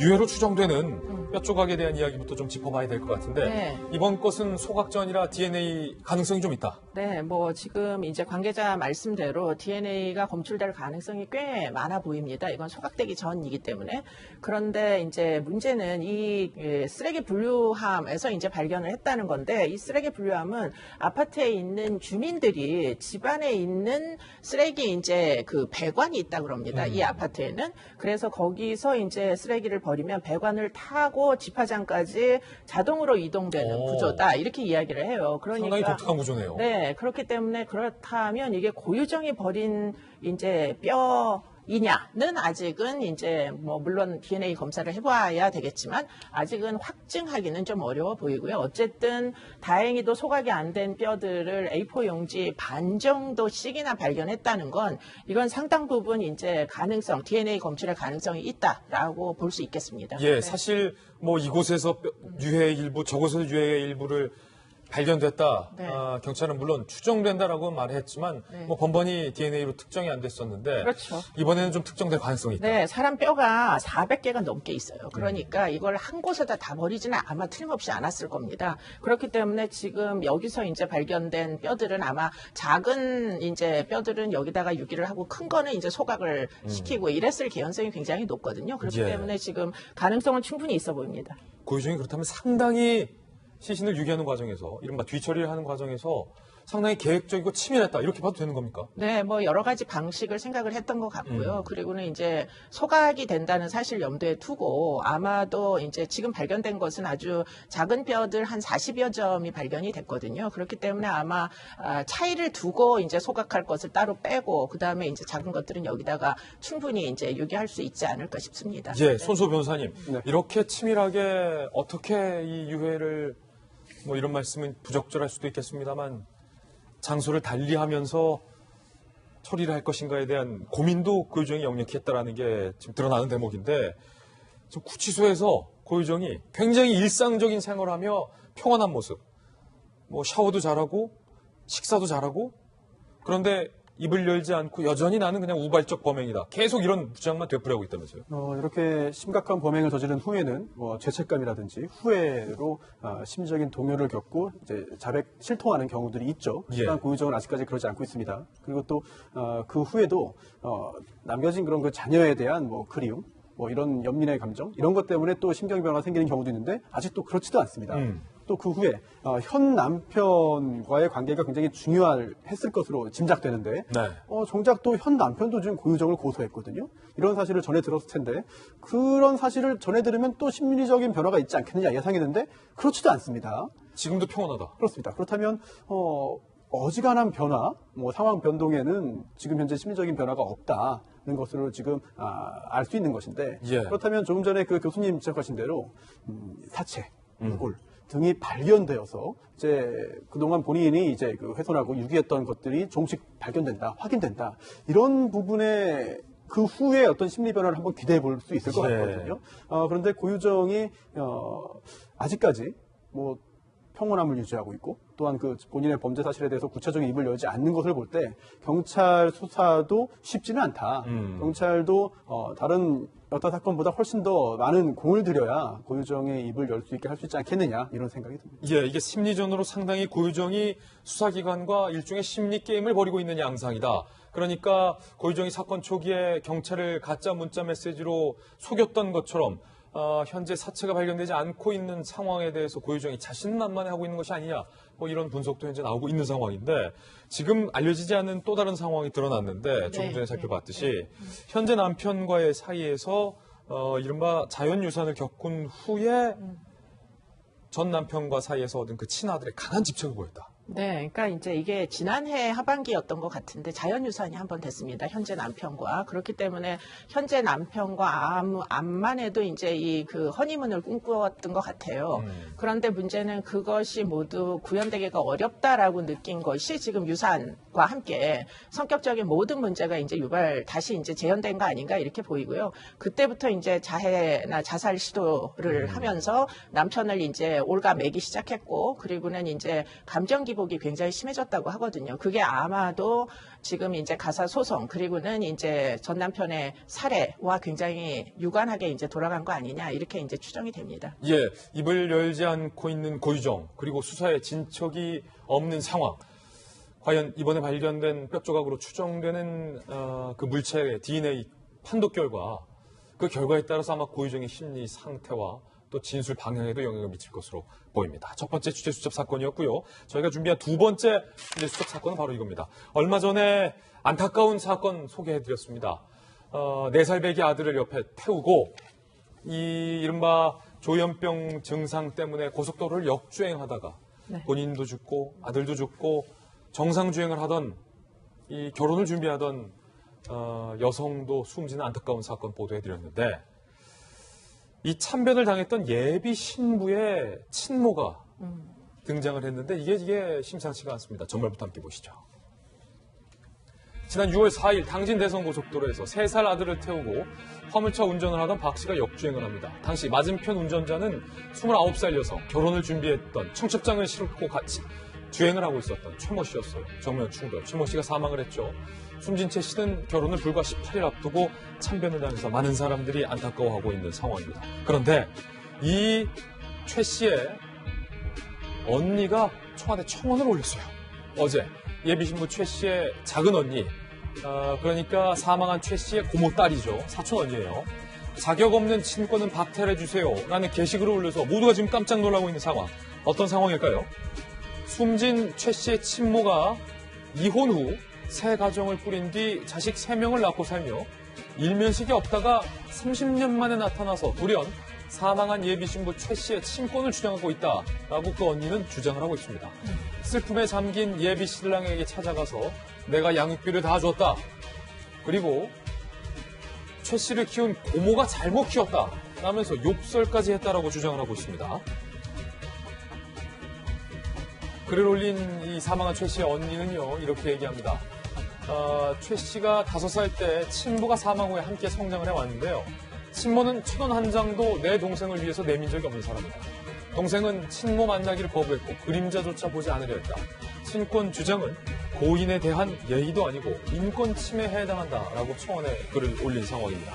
Speaker 1: 유해로 추정되는 뼈 조각에 대한 이야기부터 좀 짚어봐야 될 것 같은데
Speaker 9: 네.
Speaker 1: 이번 것은 소각전이라 DNA 가능성이 좀 있다.
Speaker 9: 네, 지금 이제 관계자 말씀대로 DNA가 검출될 가능성이 꽤 많아 보입니다. 이건 소각되기 전이기 때문에. 그런데 이제 문제는 이 쓰레기 분류함에서 이제 발견을 했다는 건데 이 쓰레기 분류함은 아파트에 있는 주민들이 집안에 있는 쓰레기 이제 그 배관이 있다 그럽니다. 이 아파트에는. 그래서 거기서 이제 쓰레기를 버리면 배관을 타고 집화장까지 자동으로 이동되는 구조다. 이렇게 이야기를 해요. 그러니까
Speaker 1: 상당히 독특한 구조네요.
Speaker 9: 네, 그렇기 때문에 그렇다면 이게 고유정이 버린 이제 뼈 이냐는 아직은 이제 뭐 물론 DNA 검사를 해봐야 되겠지만 아직은 확증하기는 좀 어려워 보이고요. 어쨌든 다행히도 소각이 안 된 뼈들을 A4 용지 반 정도씩이나 발견했다는 건 이건 상당 부분 이제 가능성, DNA 검출의 가능성이 있다라고 볼 수 있겠습니다.
Speaker 1: 예, 사실 뭐 이곳에서 유해의 일부, 저곳에서 유해의 일부를 발견됐다.
Speaker 9: 네.
Speaker 1: 경찰은 물론 추정된다라고 말했지만
Speaker 9: 네.
Speaker 1: 뭐 번번이 DNA로 특정이 안 됐었는데
Speaker 9: 그렇죠.
Speaker 1: 이번에는 좀 특정될 가능성이 있다.
Speaker 9: 네, 사람 뼈가 400개가 넘게 있어요. 그러니까 이걸 한 곳에다 다 버리지는 아마 틀림없이 않았을 겁니다. 그렇기 때문에 지금 여기서 이제 발견된 뼈들은 아마 작은 이제 뼈들은 여기다가 유기를 하고 큰 거는 이제 소각을 시키고 이랬을 개연성이 굉장히 높거든요. 그렇기
Speaker 1: 예.
Speaker 9: 때문에 지금 가능성은 충분히 있어 보입니다.
Speaker 1: 고유정이 그렇다면 상당히 시신을 유기하는 과정에서 이른바 뒤처리를 하는 과정에서 상당히 계획적이고 치밀했다 이렇게 봐도 되는 겁니까?
Speaker 9: 네, 뭐 여러 가지 방식을 생각을 했던 것 같고요. 그리고는 이제 소각이 된다는 사실 염두에 두고 아마도 이제 지금 발견된 것은 아주 작은 뼈들 한 40여 점이 발견이 됐거든요. 그렇기 때문에 아마 차이를 두고 이제 소각할 것을 따로 빼고 그 다음에 이제 작은 것들은 여기다가 충분히 이제 유기할 수 있지 않을까 싶습니다.
Speaker 1: 예, 손소 변호사님
Speaker 7: 네.
Speaker 1: 이렇게 치밀하게 어떻게 이 유해를 뭐 이런 말씀은 부적절할 수도 있겠습니다만 장소를 달리하면서 처리를 할 것인가에 대한 고민도 고유정이 역력히 했다라는 게 지금 드러나는 대목인데 지금 구치소에서 고유정이 굉장히 일상적인 생활을 하며 평온한 모습 뭐 샤워도 잘하고 식사도 잘하고 그런데 입을 열지 않고 여전히 나는 그냥 우발적 범행이다. 계속 이런 주장만 되풀이하고 있다면서요.
Speaker 7: 이렇게 심각한 범행을 저지른 후에는 뭐 죄책감이라든지 후회로 심적인 동요를 겪고 이제 자백 실토하는 경우들이 있죠.
Speaker 1: 예.
Speaker 7: 하지만 고유정은 아직까지 그러지 않고 있습니다. 그리고 또 그 후에도 남겨진 그런 그 자녀에 대한 뭐 그리움, 뭐 이런 연민의 감정 이런 것 때문에 또 심경 변화가 생기는 경우도 있는데 아직도 그렇지도 않습니다. 또 그 후에 현 남편과의 관계가 굉장히 중요했을 것으로 짐작되는데
Speaker 1: 네.
Speaker 7: 정작 또 현 남편도 지금 고유정을 고소했거든요. 이런 사실을 전해 들었을 텐데 그런 사실을 전해 들으면 또 심리적인 변화가 있지 않겠느냐 예상했는데 그렇지도 않습니다.
Speaker 1: 지금도 평온하다.
Speaker 7: 그렇습니다. 그렇다면 어지간한 변화, 뭐 상황 변동에는 지금 현재 심리적인 변화가 없다는 것으로 지금 알 수 있는 것인데
Speaker 1: 예.
Speaker 7: 그렇다면 조금 전에 그 교수님 지적하신 대로 사체, 골 등이 발견되어서 이제 그동안 본인이 이제 그 훼손하고 유기했던 것들이 조금씩 발견된다, 확인된다 이런 부분에 그 후에 어떤 심리 변화를 한번 기대해 볼 수 있을 것
Speaker 1: 예.
Speaker 7: 같거든요. 그런데 고유정이 아직까지 뭐 평온함을 유지하고 있고 또한 그 본인의 범죄 사실에 대해서 구체적인 입을 열지 않는 것을 볼 때 경찰 수사도 쉽지는 않다. 경찰도 다른 여타 사건보다 훨씬 더 많은 공을 들여야 고유정의 입을 열 수 있게 할 수 있지 않겠느냐 이런 생각이 듭니다.
Speaker 1: 예, 이게 심리전으로 상당히 고유정이 수사기관과 일종의 심리 게임을 벌이고 있는 양상이다. 그러니까 고유정이 사건 초기에 경찰을 가짜 문자 메시지로 속였던 것처럼 현재 사체가 발견되지 않고 있는 상황에 대해서 고유정이 자신만만해하고 있는 것이 아니냐 뭐 이런 분석도 현재 나오고 있는 상황인데 지금 알려지지 않은 또 다른 상황이 드러났는데 조금 전에 살펴봤듯이 현재 남편과의 사이에서 이른바 자연유산을 겪은 후에 전 남편과 사이에서 얻은 그 친아들의 강한 집착을 보였다.
Speaker 9: 네, 그러니까 이제 이게 지난해 하반기였던 것 같은데 자연유산이 한번 됐습니다. 현재 남편과. 그렇기 때문에 현재 남편과 암만 해도 이제 이 그 허니문을 꿈꾸었던 것 같아요. 그런데 문제는 그것이 모두 구현되기가 어렵다라고 느낀 것이 지금 유산과 함께 성격적인 모든 문제가 이제 다시 이제 재현된 거 아닌가 이렇게 보이고요. 그때부터 이제 자해나 자살 시도를 하면서 남편을 이제 올가매기 시작했고 그리고는 이제 감정 기복이 굉장히 심해졌다고 하거든요. 그게 아마도 지금 이제 가사 소송 그리고는 이제 전 남편의 살해와 굉장히 유관하게 이제 돌아간 거 아니냐 이렇게 이제 추정이 됩니다.
Speaker 1: 예, 입을 열지 않고 있는 고유정 그리고 수사에 진척이 없는 상황. 과연 이번에 발견된 뼈 조각으로 추정되는 그 물체의 DNA 판독 결과 그 결과에 따라서 아마 고유정의 심리 상태와 또 진술 방향에도 영향을 미칠 것으로 보입니다. 첫 번째 취재 수첩 사건이었고요. 저희가 준비한 두 번째 취재 수첩 사건은 바로 이겁니다. 얼마 전에 안타까운 사건 소개해드렸습니다. 4살 배기 아들을 옆에 태우고 이 이른바 조현병 증상 때문에 고속도로를 역주행하다가 본인도 죽고 아들도 죽고 정상주행을 하던 이 결혼을 준비하던 여성도 숨지는 안타까운 사건 보도해드렸는데 이 참변을 당했던 예비 신부의 친모가 등장을 했는데 이게 심상치가 않습니다. 전말부터 함께 보시죠. 지난 6월 4일 당진 대성고속도로에서 3살 아들을 태우고 화물차 운전을 하던 박 씨가 역주행을 합니다. 당시 맞은편 운전자는 29살 여성, 결혼을 준비했던 청첩장을 싣고 같이 주행을 하고 있었던 최모 씨였어요. 정면 충돌. 최모 씨가 사망을 했죠. 숨진 최 씨는 결혼을 불과 18일 앞두고 참변을 당해서 많은 사람들이 안타까워하고 있는 상황입니다. 그런데 이 최 씨의 언니가 청와대 청원을 올렸어요. 어제 예비신부 최 씨의 작은 언니, 그러니까 사망한 최 씨의 고모 딸이죠. 사촌 언니예요. 자격 없는 친권은 박탈해주세요 라는 게시글을 올려서 모두가 지금 깜짝 놀라고 있는 상황. 어떤 상황일까요? 숨진 최 씨의 친모가 이혼 후 새 가정을 꾸린 뒤 자식 3명을 낳고 살며 일면식이 없다가 30년 만에 나타나서 돌연 사망한 예비신부 최 씨의 친권을 주장하고 있다라고 그 언니는 주장을 하고 있습니다. 슬픔에 잠긴 예비신랑에게 찾아가서 내가 양육비를 다 줬다. 그리고 최 씨를 키운 고모가 잘못 키웠다. 라면서 욕설까지 했다라고 주장을 하고 있습니다. 글을 올린 이 사망한 최 씨의 언니는요, 이렇게 얘기합니다. 최 씨가 5살 때 친부가 사망 후에 함께 성장을 해왔는데요. 친모는 천 원 한 장도 내 동생을 위해서 내민 적이 없는 사람이다. 동생은 친모 만나기를 거부했고 그림자조차 보지 않으려 했다. 친권 주장은 고인에 대한 예의도 아니고 인권 침해에 해당한다라고 청원에 글을 올린 상황입니다.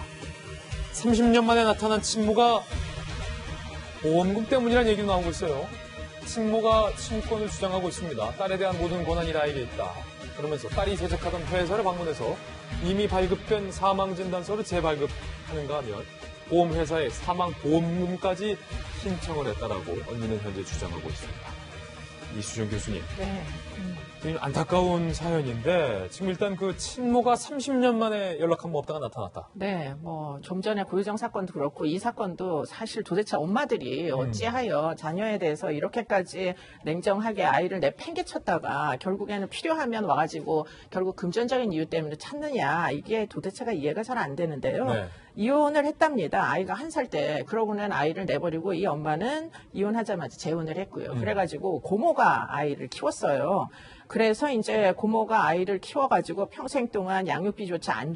Speaker 1: 30년 만에 나타난 친모가 보험금 때문이라는 얘기도 나오고 있어요. 친모가 친권을 주장하고 있습니다. 딸에 대한 모든 권한이 나에게 있다. 그러면서 딸이 재직하던 회사를 방문해서 이미 발급된 사망진단서를 재발급하는가 하면 보험회사에 사망보험금까지 신청을 했다라고 언니는 현재 주장하고 있습니다. 이수정 교수님.
Speaker 9: 네.
Speaker 1: 지금 안타까운 사연인데 지금 일단 그 친모가 30년 만에 연락 한번 없다가 나타났다.
Speaker 9: 네, 뭐 좀 전에 고유정 사건도 그렇고 이 사건도 사실 도대체 엄마들이 어찌하여 자녀에 대해서 이렇게까지 냉정하게 아이를 내팽개쳤다가 결국에는 필요하면 와가지고 결국 금전적인 이유 때문에 찾느냐 이게 도대체가 이해가 잘 안 되는데요.
Speaker 1: 네.
Speaker 9: 이혼을 했답니다. 아이가 1살 때. 그러고는 아이를 내버리고 이 엄마는 이혼하자마자 재혼을 했고요. 그래가지고 고모가 아이를 키웠어요. 그래서 이제 고모가 아이를 키워가지고 평생 동안 양육비조차 안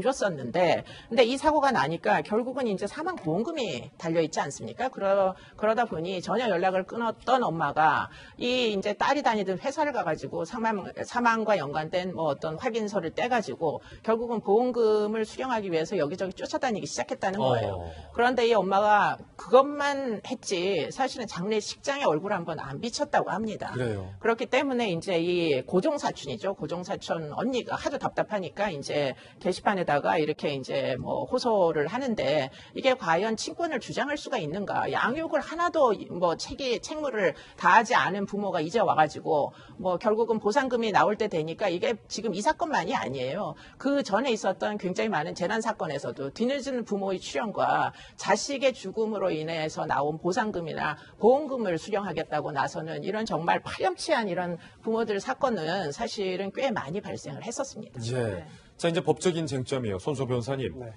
Speaker 9: 줬었는데, 근데 이 사고가 나니까 결국은 이제 사망보험금이 달려있지 않습니까? 그러다 보니 전혀 연락을 끊었던 엄마가 이 이제 딸이 다니던 회사를 가가지고 사망과 연관된 뭐 어떤 확인서를 떼가지고 결국은 보험금을 수령하기 위해서 여기저기 쫓아다니기 시작했다는 거예요. 그런데 이 엄마가 그것만 했지 사실은 장례식장에 얼굴 한번 안 비쳤다고 합니다.
Speaker 1: 그래요.
Speaker 9: 그렇기 때문에 이제 이 고종사촌이죠. 고종사촌 언니가 하도 답답하니까 이제 게시판에다가 이렇게 이제 뭐 호소를 하는데 이게 과연 친권을 주장할 수가 있는가? 양육을 하나도 뭐 책무를 다하지 않은 부모가 이제 와가지고 뭐 결국은 보상금이 나올 때 되니까 이게 지금 이 사건만이 아니에요. 그 전에 있었던 굉장히 많은 재난 사건에서도 뒤늦은 부모의 출연과 자식의 죽음으로 인해서 나온 보상금이나 보험금을 수령하겠다고 나서는 이런 정말 파렴치한 이런 부모들 사건은 사실은 꽤 많이 발생을 했었습니다.
Speaker 1: 예. 네. 자, 이제 법적인 쟁점이에요. 손소 변호사님.
Speaker 7: 네.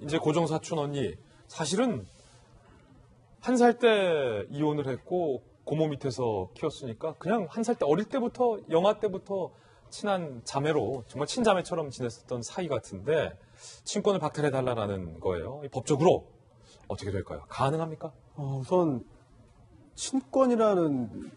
Speaker 1: 이제 고종사촌 언니. 사실은 1살 때 이혼을 했고 고모 밑에서 키웠으니까 그냥 1살 때 어릴 때부터 영아 때부터 친한 자매로 정말 친자매처럼 지냈었던 사이 같은데 친권을 박탈해달라는 거예요. 법적으로 어떻게 될까요? 가능합니까?
Speaker 7: 우선 친권이라는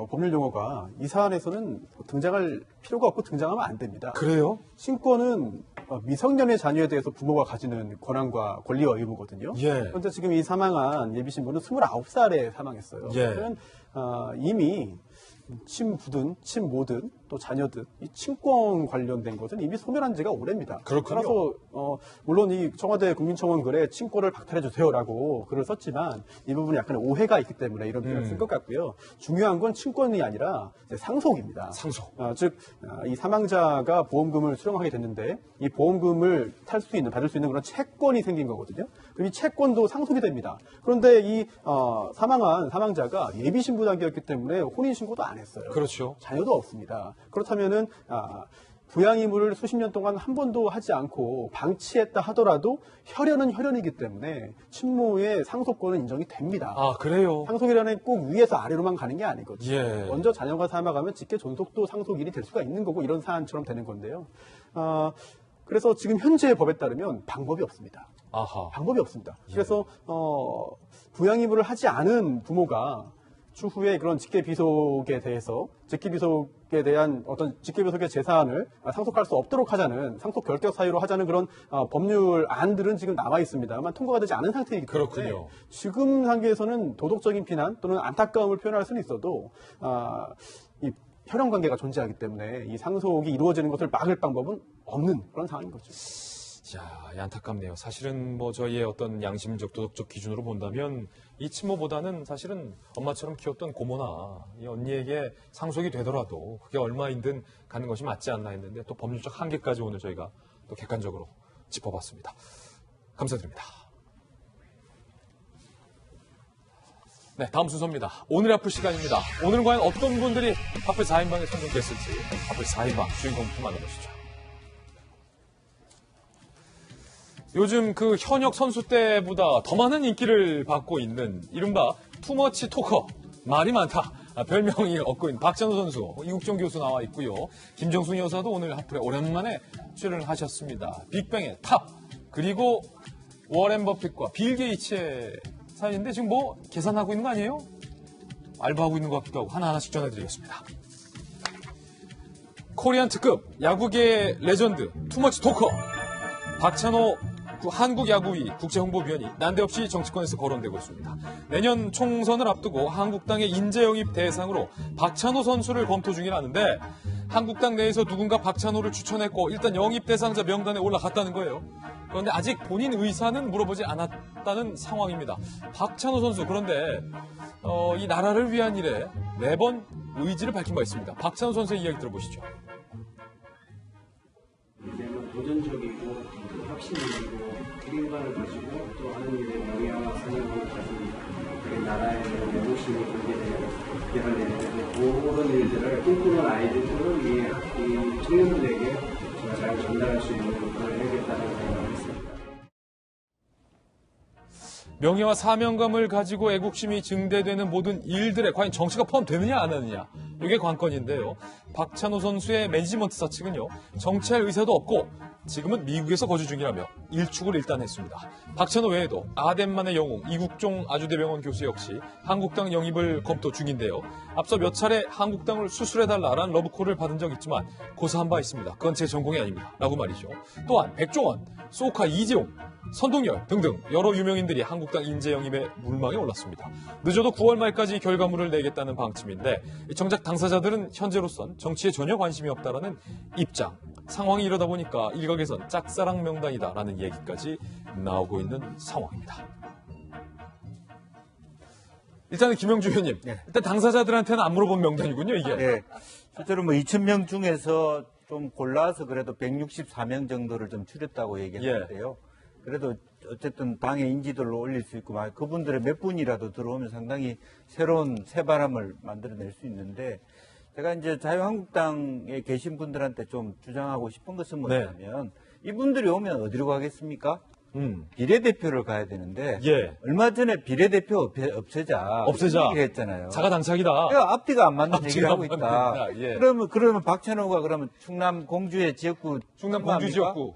Speaker 7: 법률 용어가 이 사안에서는 등장할 필요가 없고 등장하면 안 됩니다.
Speaker 1: 그래요?
Speaker 7: 친권은 미성년의 자녀에 대해서 부모가 가지는 권한과 권리와 의무거든요.
Speaker 1: 예.
Speaker 7: 그런데 지금 이 사망한 예비신부는 29살에 사망했어요.
Speaker 1: 예.
Speaker 7: 그러면 이미 친부든 친모든 또 자녀든 이 친권 관련된 것은 이미 소멸한 지가 오래입니다.
Speaker 1: 그렇군요.
Speaker 7: 따라서 물론 이 청와대 국민청원 글에 친권을 박탈해 주세요라고 글을 썼지만 이 부분에 약간 오해가 있기 때문에 이런 표현을 쓴 것 같고요. 중요한 건 친권이 아니라 이제 상속입니다.
Speaker 1: 상속.
Speaker 7: 즉 이 사망자가 보험금을 수령하게 됐는데 이 보험금을 받을 수 있는 그런 채권이 생긴 거거든요. 그럼 이 채권도 상속이 됩니다. 그런데 이 사망한 사망자가 예비신부 단계였기 때문에 혼인신고도 안 했어요.
Speaker 1: 그렇죠.
Speaker 7: 자녀도 없습니다. 그렇다면은 부양이물을 수십 년 동안 한 번도 하지 않고 방치했다 하더라도 혈연은 혈연이기 때문에 친모의 상속권은 인정이 됩니다.
Speaker 1: 아, 그래요?
Speaker 7: 상속이라는 꼭 위에서 아래로만 가는 게 아니거든요.
Speaker 1: 예.
Speaker 7: 먼저 자녀가 사망하면 직계 존속도 상속인이 될 수가 있는 거고 이런 사안처럼 되는 건데요. 그래서 지금 현재의 법에 따르면 방법이 없습니다.
Speaker 1: 아하.
Speaker 7: 방법이 없습니다. 그래서 부양이물을 하지 않은 부모가 추후에 그런 직계비속에 대한 어떤 직계비속의 재산을 상속할 수 없도록 하자는 상속 결격 사유로 하자는 그런 법률 안들은 지금 남아 있습니다만 통과가 되지 않은 상태이기 때문에
Speaker 1: 그렇군요.
Speaker 7: 지금 단계에서는 도덕적인 비난 또는 안타까움을 표현할 수는 있어도 이 혈연 관계가 존재하기 때문에 이 상속이 이루어지는 것을 막을 방법은 없는 그런 상황인 거죠.
Speaker 1: 자, 안타깝네요. 사실은 뭐 저희의 어떤 양심적, 도덕적 기준으로 본다면 이 친모보다는 사실은 엄마처럼 키웠던 고모나 이 언니에게 상속이 되더라도 그게 얼마인든 가는 것이 맞지 않나 했는데 또 법률적 한계까지 오늘 저희가 또 객관적으로 짚어봤습니다. 감사드립니다. 네, 다음 순서입니다. 오늘 아플 시간입니다. 오늘은 과연 어떤 분들이 아플 4인방에 선정됐을지 아플 4인방 주인공부터 만나보시죠. 요즘 그 현역 선수 때보다 더 많은 인기를 받고 있는 이른바 투머치 토커, 말이 많다. 별명이 얻고 있는 박찬호 선수, 이국종 교수 나와 있고요. 김정순 여사도 오늘 하플에 오랜만에 출연을 하셨습니다. 빅뱅의 탑, 그리고 워렌 버핏과 빌 게이츠의 사연인데 지금 뭐 계산하고 있는 거 아니에요? 알바하고 있는 것 같기도 하고 하나하나씩 전해드리겠습니다. 코리안 특급, 야구계의 레전드, 투머치 토커, 박찬호 한국야구위 국제홍보위원이 난데없이 정치권에서 거론되고 있습니다. 내년 총선을 앞두고 한국당의 인재영입 대상으로 박찬호 선수를 검토 중이라는데 한국당 내에서 누군가 박찬호를 추천했고 일단 영입 대상자 명단에 올라갔다는 거예요. 그런데 아직 본인 의사는 물어보지 않았다는 상황입니다. 박찬호 선수, 그런데 이 나라를 위한 일에 매번 의지를 밝힌 바 있습니다. 박찬호 선수의 이야기 들어보시죠.
Speaker 10: 도전적이고 혁신적이고 그림관을 가지고 또 하는 일에 영향을 사용을 가진 그 나라의 영웅심이 공개되는 특별한 일인데 그런 일들을 꿈꾸는 아이들을 위해 이 청년들에게 제가 잘 전달할 수 있는 역할을 해야겠다는 생각을 했습니다.
Speaker 1: 명예와 사명감을 가지고 애국심이 증대되는 모든 일들에 과연 정치가 포함되느냐 안 하느냐, 이게 관건인데요. 박찬호 선수의 매니지먼트 사측은요, 정치할 의사도 없고 지금은 미국에서 거주 중이라며 일축을 일단 했습니다. 박찬호 외에도 아덴만의 영웅 이국종 아주대병원 교수 역시 한국당 영입을 검토 중인데요. 앞서 몇 차례 한국당을 수술해달라라는 러브콜을 받은 적 있지만 고사한 바 있습니다. 그건 제 전공이 아닙니다. 라고 말이죠. 또한 백종원, 소카 이재용, 선동열 등등 여러 유명인들이 한국당 인재 영입에 물망에 올랐습니다. 늦어도 9월 말까지 결과물을 내겠다는 방침인데 정작 당사자들은 현재로선 정치에 전혀 관심이 없다라는 입장. 상황이 이러다 보니까 일각에선 짝사랑 명단이다라는 얘기까지 나오고 있는 상황입니다. 일단은 김영주 의원님, 일단 당사자들한테는 안 물어본 명단이군요, 이게.
Speaker 2: 네. 실제로 뭐 2,000명 중에서 좀 골라서 그래도 164명 정도를 좀 추렸다고 얘기했는데요. 그래도 어쨌든 당의 인지도를 올릴 수 있고, 그분들의 몇 분이라도 들어오면 상당히 새로운 새바람을 만들어낼 수 있는데, 제가 이제 자유한국당에 계신 분들한테 좀 주장하고 싶은 것은 뭐냐면, 이분들이 오면 어디로 가겠습니까? 비례대표를 가야 되는데, 얼마 전에 비례대표 없애자 얘기를 했잖아요.
Speaker 1: 자가당착이다.
Speaker 2: 그러니까 앞뒤가 안 맞는 얘기를 하고 있다.
Speaker 1: 예.
Speaker 2: 그러면 박찬호가 그러면 충남 공주의 지역구,
Speaker 1: 충남 공주 지역구.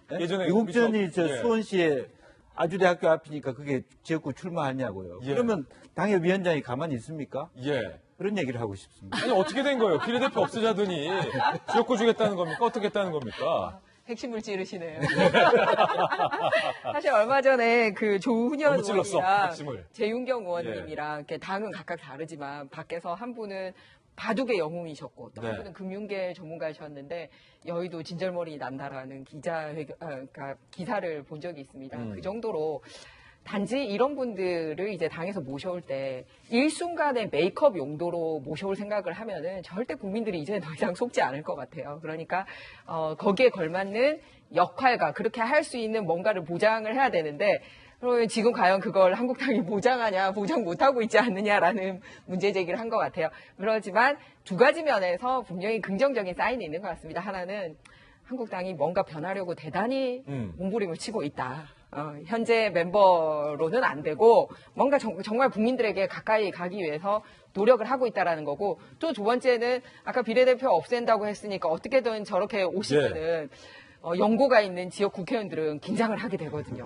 Speaker 2: 네?
Speaker 1: 예전에
Speaker 2: 이국전이 수원시에 아주대학교 앞이니까 그게 지역구 출마하냐고요. 그러면 당의 위원장이 가만히 있습니까? 그런 얘기를 하고 싶습니다.
Speaker 1: 아니, 어떻게 된 거예요? 비례대표 없애자더니 지역구 주겠다는 겁니까? 어떻게 했다는 겁니까?
Speaker 3: 핵심을 찌르시네요. 사실 얼마 전에 그 조훈현 의원이랑 재윤경 의원님이랑 이렇게 당은 각각 다르지만 밖에서 한 분은 바둑의 영웅이셨고 또 한 분은 금융계 전문가셨는데 여의도 진절머리 난다라는 그러니까 기사를 본 적이 있습니다. 그 정도로 단지 이런 분들을 이제 당에서 모셔올 때 일순간의 메이크업 용도로 모셔올 생각을 하면은 절대 국민들이 이제 더 이상 속지 않을 것 같아요. 그러니까 거기에 걸맞는 역할과 그렇게 할 수 있는 뭔가를 보장을 해야 되는데 그러면 지금 과연 그걸 한국당이 보장하냐, 보장 못하고 있지 않느냐라는 문제 제기를 한 것 같아요. 그렇지만 두 가지 면에서 분명히 긍정적인 사인이 있는 것 같습니다. 하나는 한국당이 뭔가 변하려고 대단히 몸부림을 치고 있다. 현재 멤버로는 안 되고 뭔가 정말 국민들에게 가까이 가기 위해서 노력을 하고 있다라는 거고, 또 두 번째는 아까 비례대표 없앤다고 했으니까 어떻게든 저렇게 오시면은 연고가 있는 지역 국회의원들은 긴장을 하게 되거든요.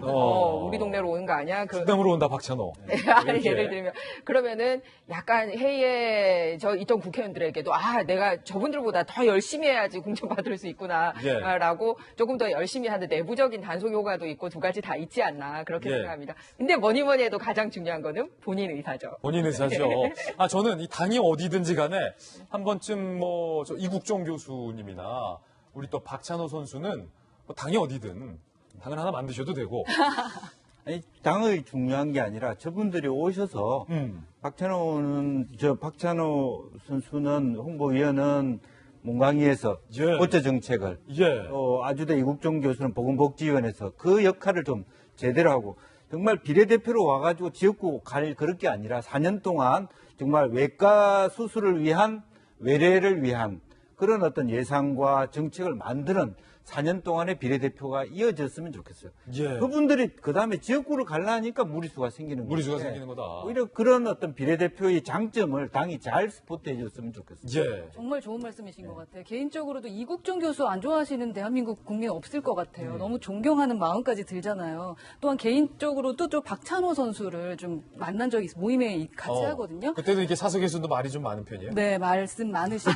Speaker 3: 우리 동네로 오는 거 아니야?
Speaker 1: 충남으로 온다 박찬호.
Speaker 3: 아니, 예를 들면 그러면은 약간 회의에 있던 국회의원들에게도 내가 저분들보다 더 열심히 해야지 공천받을 수 있구나라고 조금 더 열심히 하는 내부적인 단속 효과도 있고 두 가지 다 있지 않나 그렇게 생각합니다. 근데 뭐니 해도 가장 중요한 거는 본인 의사죠.
Speaker 1: 본인 의사죠. 저는 이 당이 어디든지 간에 한 번쯤 저 이국종 교수님이나 우리 또 박찬호 선수는 당이 어디든 당을 하나 만드셔도 되고.
Speaker 2: 아니, 당의 중요한 게 아니라 저분들이 오셔서 박찬호 선수는 홍보위원은 문광위에서 어째 정책을 아주대 이국종 교수는 보건복지위원회에서 그 역할을 좀 제대로 하고, 정말 비례대표로 와가지고 지역구 갈 그럴 게 아니라 4년 동안 정말 외과 수술을 위한, 외래를 위한 그런 어떤 예상과 정책을 만드는 4년 동안의 비례대표가 이어졌으면 좋겠어요. 그분들이 그 다음에 지역구를 가려니까 무리수가 생기는 거예요.
Speaker 1: 무리수가 생기는 거다.
Speaker 2: 오히려 그런 어떤 비례대표의 장점을 당이 잘 스포트해 줬으면 좋겠어요.
Speaker 4: 정말 좋은 말씀이신 것 같아요. 개인적으로도 이국종 교수 안 좋아하시는 대한민국 국민 없을 것 같아요. 너무 존경하는 마음까지 들잖아요. 또한 개인적으로도 또 박찬호 선수를 좀 만난 적이 있어요. 모임에 같이 하거든요.
Speaker 1: 그때도 이렇게 사석에서도 말이 좀 많은 편이에요?
Speaker 4: 네, 말씀 많으시고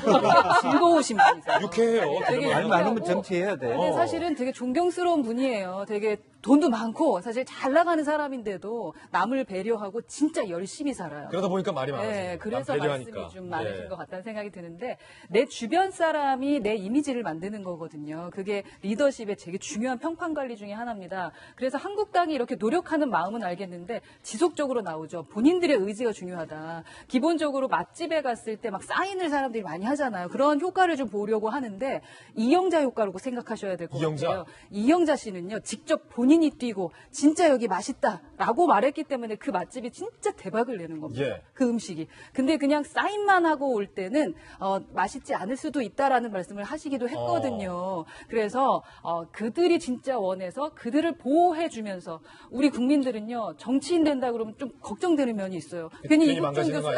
Speaker 4: 즐거우신 분이세요.
Speaker 1: 유쾌해요.
Speaker 2: 되게 말 많으면 정치해야 돼.
Speaker 4: 근데 사실은 되게 존경스러운 분이에요. 되게 돈도 많고 사실 잘 나가는 사람인데도 남을 배려하고 진짜 열심히 살아요.
Speaker 1: 그러다 보니까 말이 많아요.
Speaker 4: 네, 그래서 말씀이 좀 많으신 것 같다는 생각이 드는데, 내 주변 사람이 내 이미지를 만드는 거거든요. 그게 리더십의 되게 중요한 평판 관리 중에 하나입니다. 그래서 한국당이 이렇게 노력하는 마음은 알겠는데 지속적으로 나오죠. 본인들의 의지가 중요하다. 기본적으로 맛집에 갔을 때 막 사인을 사람들이 많이 하잖아요. 그런 효과를 좀 보려고 하는데 이영자 효과라고 생각하셔야 될 것 같아요. 이영자 씨는요, 직접 본인이 뛰고 진짜 여기 맛있다라고 말했기 때문에 그 맛집이 진짜 대박을 내는 겁니다. 그 음식이. 근데 그냥 사인만 하고 올 때는 맛있지 않을 수도 있다라는 말씀을 하시기도 했거든요. 그래서 그들이 진짜 원해서 그들을 보호해주면서, 우리 국민들은요 정치인 된다 그러면 좀 걱정되는 면이 있어요. 괜히 이국종 교수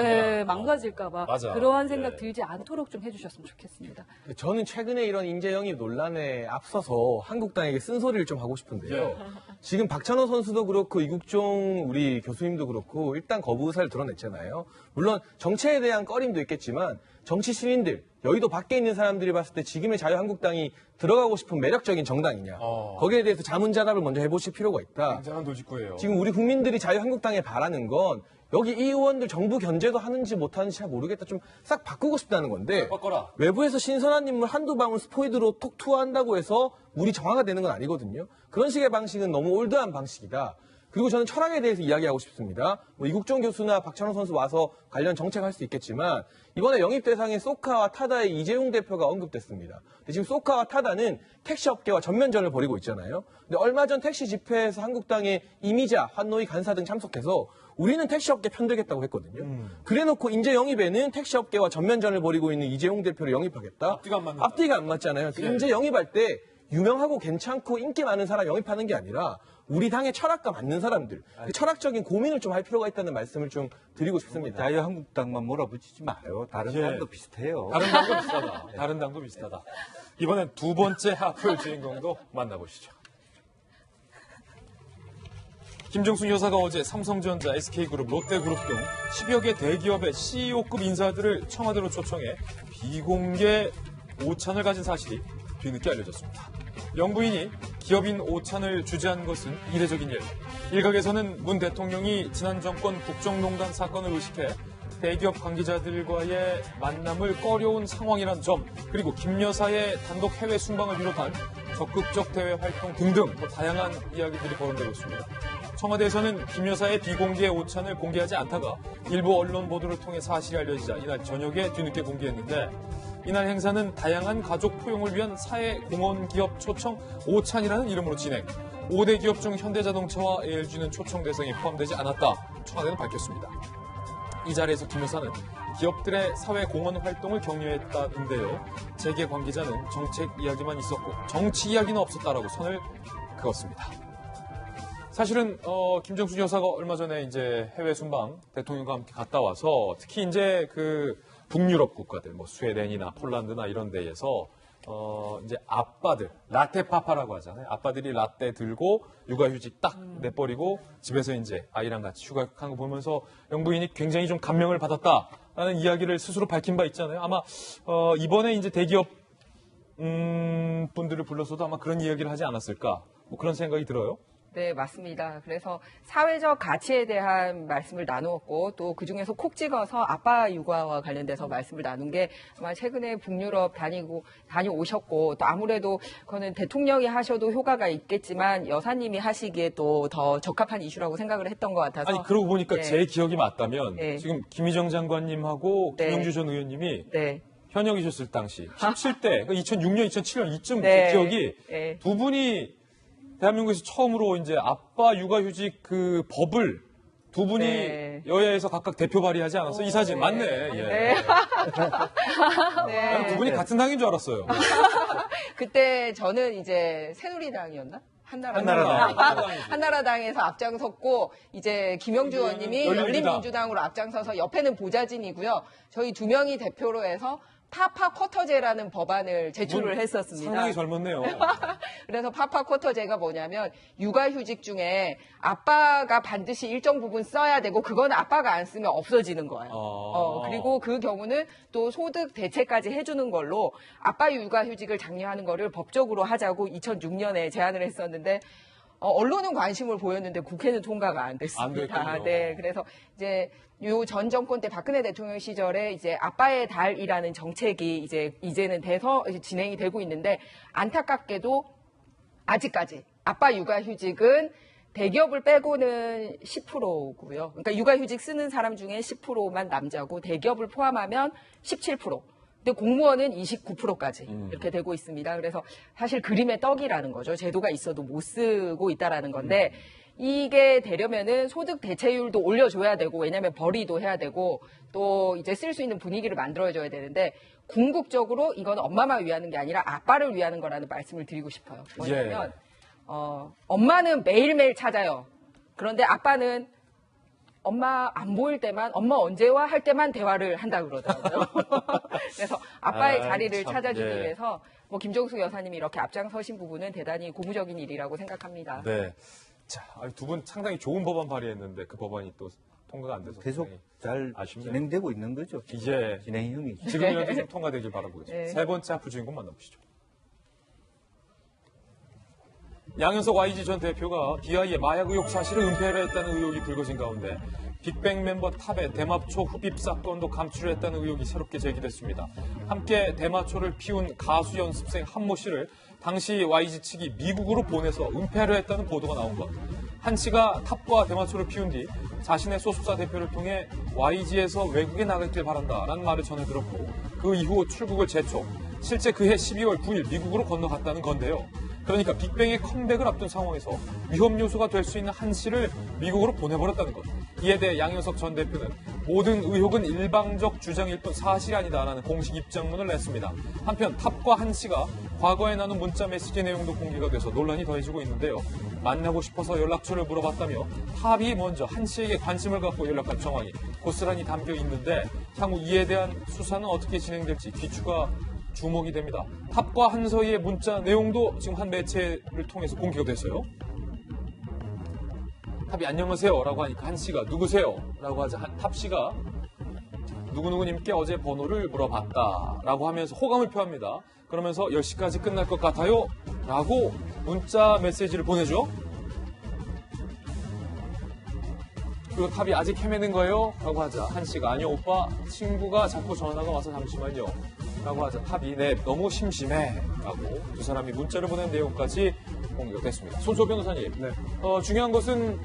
Speaker 4: 망가질까봐 그러한 생각 들지 않도록 좀 해주셨으면 좋겠습니다.
Speaker 6: 저는 최근에 이런 인재 영입 논란에 앞서서 한국당에게 쓴소리를 좀 하고 싶은데요. 지금 박찬호 선수도 그렇고 이국종 우리 교수님도 그렇고 일단 거부 의사를 드러냈잖아요. 물론 정체에 대한 꺼림도 있겠지만 정치 시민들, 여의도 밖에 있는 사람들이 봤을 때 지금의 자유한국당이 들어가고 싶은 매력적인 정당이냐. 거기에 대해서 자문자답을 먼저 해보실 필요가 있다.
Speaker 1: 굉장한 도직구예요.
Speaker 6: 지금 우리 국민들이 자유한국당에 바라는 건 여기 이 의원들 정부 견제도 하는지 못하는지 잘 모르겠다. 좀 싹 바꾸고 싶다는 건데,
Speaker 1: 바꿔라.
Speaker 6: 외부에서 신선한 인물 한두 방울 스포이드로 톡 투하한다고 해서 물이 정화가 되는 건 아니거든요. 그런 식의 방식은 너무 올드한 방식이다. 그리고 저는 철학에 대해서 이야기하고 싶습니다. 이국종 교수나 박찬호 선수 와서 관련 정책할 수 있겠지만, 이번에 영입 대상인 소카와 타다의 이재용 대표가 언급됐습니다. 근데 지금 소카와 타다는 택시업계와 전면전을 벌이고 있잖아요. 근데 얼마 전 택시 집회에서 한국당의 이미자, 환노위 간사 등 참석해서 우리는 택시업계 편들겠다고 했거든요. 그래놓고 인재 영입에는 택시업계와 전면전을 벌이고 있는 이재용 대표를 영입하겠다. 앞뒤가 안 맞잖아요. 인재 영입할 때 유명하고 괜찮고 인기 많은 사람 영입하는 게 아니라 우리 당의 철학과 맞는 사람들, 그 철학적인 고민을 좀 할 필요가 있다는 말씀을 좀 드리고 싶습니다.
Speaker 2: 자유한국당만 몰아붙이지 마요. 다른 당도 비슷해요.
Speaker 1: 다른 당도 비슷하다. 다른 당도 비슷하다. 이번엔 두 번째 하프의 주인공도 만나보시죠. 김정숙 여사가 어제 삼성전자, SK그룹, 롯데그룹 등 10여 개 대기업의 CEO급 인사들을 청와대로 초청해 비공개 오찬을 가진 사실이 뒤늦게 알려졌습니다. 영부인이 기업인 오찬을 주재한 것은 이례적인 일. 일각에서는 문 대통령이 지난 정권 국정농단 사건을 의식해 대기업 관계자들과의 만남을 꺼려온 상황이란 점, 그리고 김 여사의 단독 해외 순방을 비롯한 적극적 대외 활동 등등 다양한 이야기들이 거론되고 있습니다. 청와대에서는 김 여사의 비공개 오찬을 공개하지 않다가 일부 언론 보도를 통해 사실이 알려지자 이날 저녁에 뒤늦게 공개했는데, 이날 행사는 다양한 가족 포용을 위한 사회 공헌 기업 초청 오찬이라는 이름으로 진행, 5대 기업 중 현대자동차와 LG는 초청 대상에 포함되지 않았다. 청와대는 밝혔습니다. 이 자리에서 김 여사는 기업들의 사회 공헌 활동을 격려했다는데요. 재계 관계자는 정책 이야기만 있었고 정치 이야기는 없었다라고 선을 그었습니다. 사실은 김정숙 여사가 얼마 전에 이제 해외 순방 대통령과 함께 갔다 와서 특히 이제 그 북유럽 국가들, 뭐 스웨덴이나 폴란드나 이런 데에서 이제 아빠들, 라떼파파라고 하잖아요. 아빠들이 라떼 들고 육아휴직 딱 내버리고 집에서 이제 아이랑 같이 휴가한 거 보면서 영부인이 굉장히 좀 감명을 받았다라는 이야기를 스스로 밝힌 바 있잖아요. 아마 이번에 이제 대기업 분들을 불러서도 아마 그런 이야기를 하지 않았을까, 뭐 그런 생각이 들어요.
Speaker 3: 네, 맞습니다. 그래서 사회적 가치에 대한 말씀을 나누었고 또 그중에서 콕 찍어서 아빠 육아와 관련돼서 말씀을 나눈 게 아마 최근에 북유럽 다녀오셨고 또 아무래도 그거는 대통령이 하셔도 효과가 있겠지만 여사님이 하시기에 또 더 적합한 이슈라고 생각을 했던 것 같아서.
Speaker 1: 아니, 그러고 보니까
Speaker 3: 네.
Speaker 1: 제 기억이 맞다면
Speaker 3: 네.
Speaker 1: 지금 김희정 장관님하고
Speaker 3: 네.
Speaker 1: 김영주 전 의원님이
Speaker 3: 네.
Speaker 1: 현역이셨을 당시 17대, 2006년, 2007년 이쯤
Speaker 3: 네.
Speaker 1: 기억이
Speaker 3: 네.
Speaker 1: 두 분이 대한민국에서 처음으로 이제 아빠 육아휴직 그 법을 두 분이
Speaker 3: 네.
Speaker 1: 여야에서 각각 대표 발의하지 않았어? 이 사진 맞네. 예.
Speaker 3: 네.
Speaker 1: 나는 두 분이 같은 당인 줄 알았어요.
Speaker 3: 그때 저는 이제 새누리당이었나?
Speaker 1: 한나라당.
Speaker 3: 한나라당에서 앞장섰고 이제 김영주 의원님이 열린민주당으로 앞장서서 옆에는 보좌진이고요. 저희 두 명이 대표로 해서 파파 쿼터제라는 법안을 제출을 했었습니다.
Speaker 1: 상당히 젊었네요.
Speaker 3: 그래서 파파 쿼터제가 뭐냐면 육아휴직 중에 아빠가 반드시 일정 부분 써야 되고 그건 아빠가 안 쓰면 없어지는 거예요. 그리고 그 경우는 또 소득 대체까지 해주는 걸로 아빠 육아휴직을 장려하는 거를 법적으로 하자고 2006년에 제안을 했었는데 언론은 관심을 보였는데 국회는 통과가 안 됐습니다. 네, 그래서 이제 요 전 정권 때 박근혜 대통령 시절에 이제 아빠의 달이라는 정책이 이제는 돼서 이제 진행이 되고 있는데 안타깝게도 아직까지 아빠 육아휴직은 대기업을 빼고는 10%고요. 그러니까 육아휴직 쓰는 사람 중에 10%만 남자고 대기업을 포함하면 17%. 근데 공무원은 29%까지 이렇게 되고 있습니다. 그래서 사실 그림의 떡이라는 거죠. 제도가 있어도 못 쓰고 있다라는 건데 이게 되려면은 소득 대체율도 올려줘야 되고 왜냐하면 벌이도 해야 되고 또 이제 쓸 수 있는 분위기를 만들어줘야 되는데 궁극적으로 이건 엄마만 위하는 게 아니라 아빠를 위하는 거라는 말씀을 드리고 싶어요. 뭐냐면 엄마는 매일매일 찾아요. 그런데 아빠는 엄마 안 보일 때만 엄마 언제 와 할 때만 대화를 한다 그러더라고요. 그래서 아빠의 자리를 찾아주기 위해서 뭐 김정숙 여사님이 이렇게 앞장서신 부분은 대단히 고무적인 일이라고 생각합니다.
Speaker 1: 네. 자, 두 분 상당히 좋은 법안 발의했는데 그 법안이 또 통과가 안 돼서
Speaker 2: 계속 잘
Speaker 1: 아쉽네요.
Speaker 2: 진행되고 있는 거죠.
Speaker 1: 이제
Speaker 2: 진행형이.
Speaker 1: 지금이라도 좀 통과되길 바라보겠습니다.
Speaker 3: 네.
Speaker 1: 세 번째 하프 주인공 만나보시죠. 양현석 YG 전 대표가 BI의 마약 의혹 사실을 은폐를 했다는 의혹이 불거진 가운데 빅뱅 멤버 탑의 대마초 흡입 사건도 감출을 했다는 의혹이 새롭게 제기됐습니다. 함께 대마초를 피운 가수 연습생 한모 씨를 당시 YG 측이 미국으로 보내서 은폐를 했다는 보도가 나온 것. 한 씨가 탑과 대마초를 피운 뒤 자신의 소속사 대표를 통해 YG에서 외국에 나가길 바란다라는 말을 전해 들었고 그 이후 출국을 재촉. 실제 그해 12월 9일 미국으로 건너갔다는 건데요. 그러니까 빅뱅의 컴백을 앞둔 상황에서 위험 요소가 될 수 있는 한 씨를 미국으로 보내버렸다는 것. 이에 대해 양현석 전 대표는 모든 의혹은 일방적 주장일 뿐 사실이 아니다라는 공식 입장문을 냈습니다. 한편 탑과 한 씨가 과거에 나눈 문자 메시지 내용도 공개가 돼서 논란이 더해지고 있는데요. 만나고 싶어서 연락처를 물어봤다며 탑이 먼저 한 씨에게 관심을 갖고 연락한 정황이 고스란히 담겨 있는데 향후 이에 대한 수사는 어떻게 진행될지 귀추가 주목이 됩니다. 탑과 한서희의 문자 내용도 지금 한 매체를 통해서 공개가 됐어요. 탑이 안녕하세요 라고 하니까 한 씨가 누구세요? 라고 하자 탑 씨가 누구누구님께 어제 번호를 물어봤다 라고 하면서 호감을 표합니다. 그러면서 10시까지 끝날 것 같아요? 라고 문자 메시지를 보내죠. 그리고 탑이 아직 헤매는 거예요? 라고 하자 한 씨가 아니요 오빠 친구가 자꾸 전화가 와서 잠시만요 라고 하자 탑이 네 너무 심심해 라고 두 사람이 문자를 보낸 내용까지 공개가 됐습니다. 손수호 변호사님 중요한 것은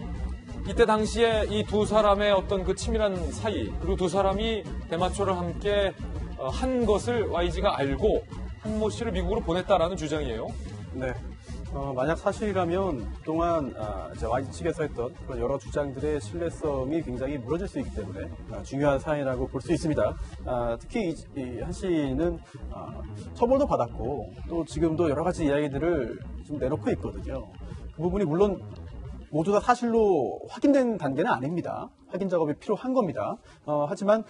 Speaker 1: 이때 당시에 이 두 사람의 어떤 그 치밀한 사이 그리고 두 사람이 대마초를 함께 한 것을 YG가 알고 한모 씨를 미국으로 보냈다라는 주장이에요.
Speaker 7: 네. 만약 사실이라면 그동안 이제 YG 측에서 했던 그런 여러 주장들의 신뢰성이 굉장히 무너질 수 있기 때문에 중요한 사안이라고 볼 수 있습니다. 특히 한 씨는 처벌도 받았고 또 지금도 여러 가지 이야기들을 좀 내놓고 있거든요. 그 부분이 물론 모두 다 사실로 확인된 단계는 아닙니다. 확인 작업이 필요한 겁니다. 하지만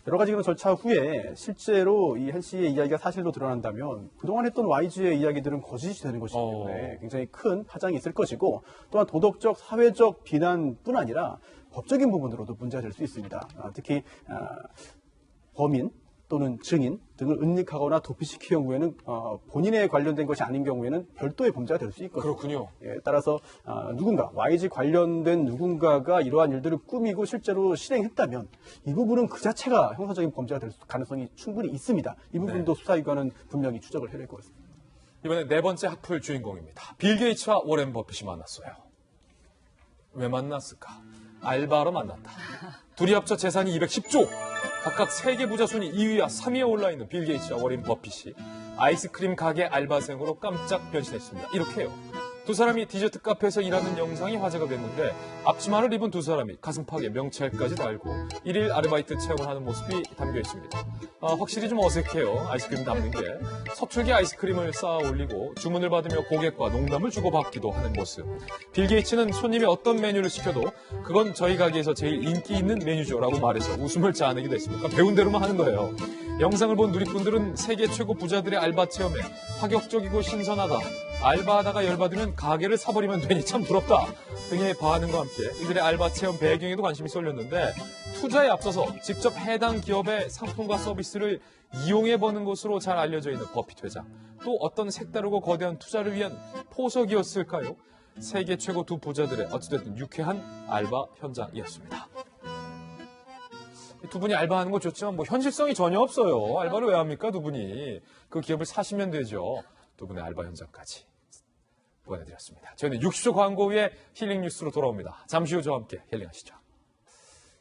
Speaker 7: 여러 가지 그런 절차 후에 실제로 이 한 씨의 이야기가 사실로 드러난다면 그동안 했던 YG의 이야기들은 거짓이 되는 것이기 때문에 굉장히 큰 파장이 있을 것이고 또한 도덕적, 사회적 비난뿐 아니라 법적인 부분으로도 문제가 될 수 있습니다. 특히 범인 또는 증인 등을 은닉하거나 도피시킬 경우에는 본인에 관련된 것이 아닌 경우에는 별도의 범죄가 될 수 있거든요.
Speaker 1: 그렇군요.
Speaker 7: 따라서 누군가 YG 관련된 누군가가 이러한 일들을 꾸미고 실제로 실행했다면 이 부분은 그 자체가 형사적인 범죄가 될 가능성이 충분히 있습니다. 이 부분도 수사기관은 분명히 추적을 해야 될 것 같습니다.
Speaker 1: 이번에 네 번째 학풀 주인공입니다. 빌 게이츠와 워렌 버핏이 만났어요. 왜 만났을까? 알바로 만났다. 둘이 합쳐 재산이 210조. 각각 세계 부자 순위 2위와 3위에 올라있는 빌 게이츠와 워렌 버핏이 아이스크림 가게 알바생으로 깜짝 변신했습니다. 이렇게 해요. 두 사람이 디저트 카페에서 일하는 영상이 화제가 됐는데 앞치마를 입은 두 사람이 가슴팍에 명찰까지 달고 일일 아르바이트 체험을 하는 모습이 담겨 있습니다. 확실히 좀 어색해요. 아이스크림 담는 게. 서툴게 아이스크림을 쌓아 올리고 주문을 받으며 고객과 농담을 주고받기도 하는 모습. 빌 게이츠는 손님이 어떤 메뉴를 시켜도 그건 저희 가게에서 제일 인기 있는 메뉴죠 라고 말해서 웃음을 자아내기도 했습니다. 배운 대로만 하는 거예요. 영상을 본 누리꾼들은 세계 최고 부자들의 알바 체험에 파격적이고 신선하다. 알바하다가 열받으면 가게를 사버리면 되니 참 부럽다 등의 반응과 함께 이들의 알바 체험 배경에도 관심이 쏠렸는데 투자에 앞서서 직접 해당 기업의 상품과 서비스를 이용해보는 것으로 잘 알려져 있는 버핏 회장. 또 어떤 색다르고 거대한 투자를 위한 포석이었을까요? 세계 최고 두 부자들의 어찌됐든 유쾌한 알바 현장이었습니다. 두 분이 알바하는 거 좋지만 뭐 현실성이 전혀 없어요. 알바를 왜 합니까? 두 분이 그 기업을 사시면 되죠. 두 분의 알바 현장까지 보내드렸습니다. 저희는 60초 광고 후에 힐링 뉴스로 돌아옵니다. 잠시 후 저와 함께 힐링하시죠.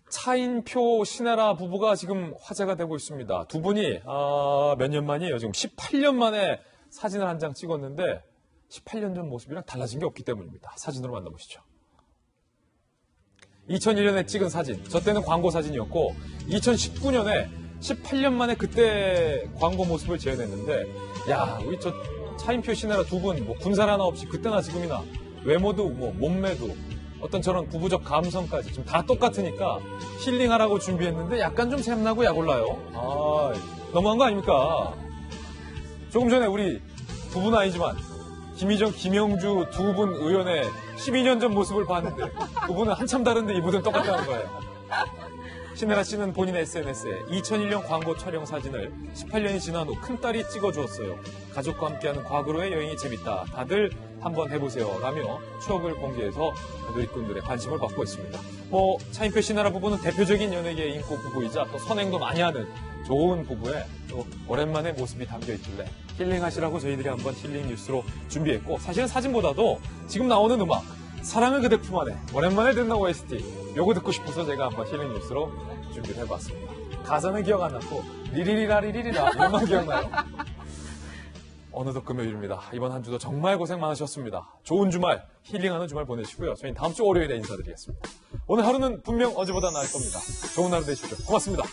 Speaker 1: 차인표 신혜라 부부가 지금 화제가 되고 있습니다. 두 분이 몇 년 만이에요. 지금 18년 만에 사진을 한 장 찍었는데 18년 전 모습이랑 달라진 게 없기 때문입니다. 사진으로 만나보시죠. 2001년에 찍은 사진, 저 때는 광고 사진이었고 2019년에 18년 만에 그때 광고 모습을 재현했는데 야, 우리 저 차인표 신혜라 두 분 뭐 군살 하나 없이 그때나 지금이나 외모도 뭐 몸매도 어떤 저런 부부적 감성까지 지금 다 똑같으니까 힐링하라고 준비했는데 약간 좀 샘나고 약올라요. 너무한 거 아닙니까? 조금 전에 우리 두 분 아니지만 김희정, 김영주 두 분 의원의 12년 전 모습을 봤는데 두 분은 한참 다른데 이분은 똑같다는 거예요. 신혜라 씨는 본인의 SNS에 2001년 광고 촬영 사진을 18년이 지난 후 큰딸이 찍어주었어요. 가족과 함께하는 과거로의 여행이 재밌다. 다들 한번 해보세요. 라며 추억을 공개해서 누리꾼들의 관심을 받고 있습니다. 차인표 신혜라 부부는 대표적인 연예계의 인고 부부이자 또 선행도 많이 하는 좋은 부부의 또 오랜만에 모습이 담겨 있길래 힐링하시라고 저희들이 한번 힐링 뉴스로 준비했고 사실은 사진보다도 지금 나오는 음악 사랑을 그대 품 안에 오랜만에 듣는 OST 요거 듣고 싶어서 제가 한번 힐링 뉴스로 준비를 해봤습니다. 가사는 기억 안 나고 리리리라리리리라 이것만 기억나요. 어느덧 금요일입니다. 이번 한 주도 정말 고생 많으셨습니다. 좋은 주말, 힐링하는 주말 보내시고요. 저희는 다음 주 월요일에 인사드리겠습니다. 오늘 하루는 분명 어제보다 나을 겁니다. 좋은 하루 되십시오. 고맙습니다.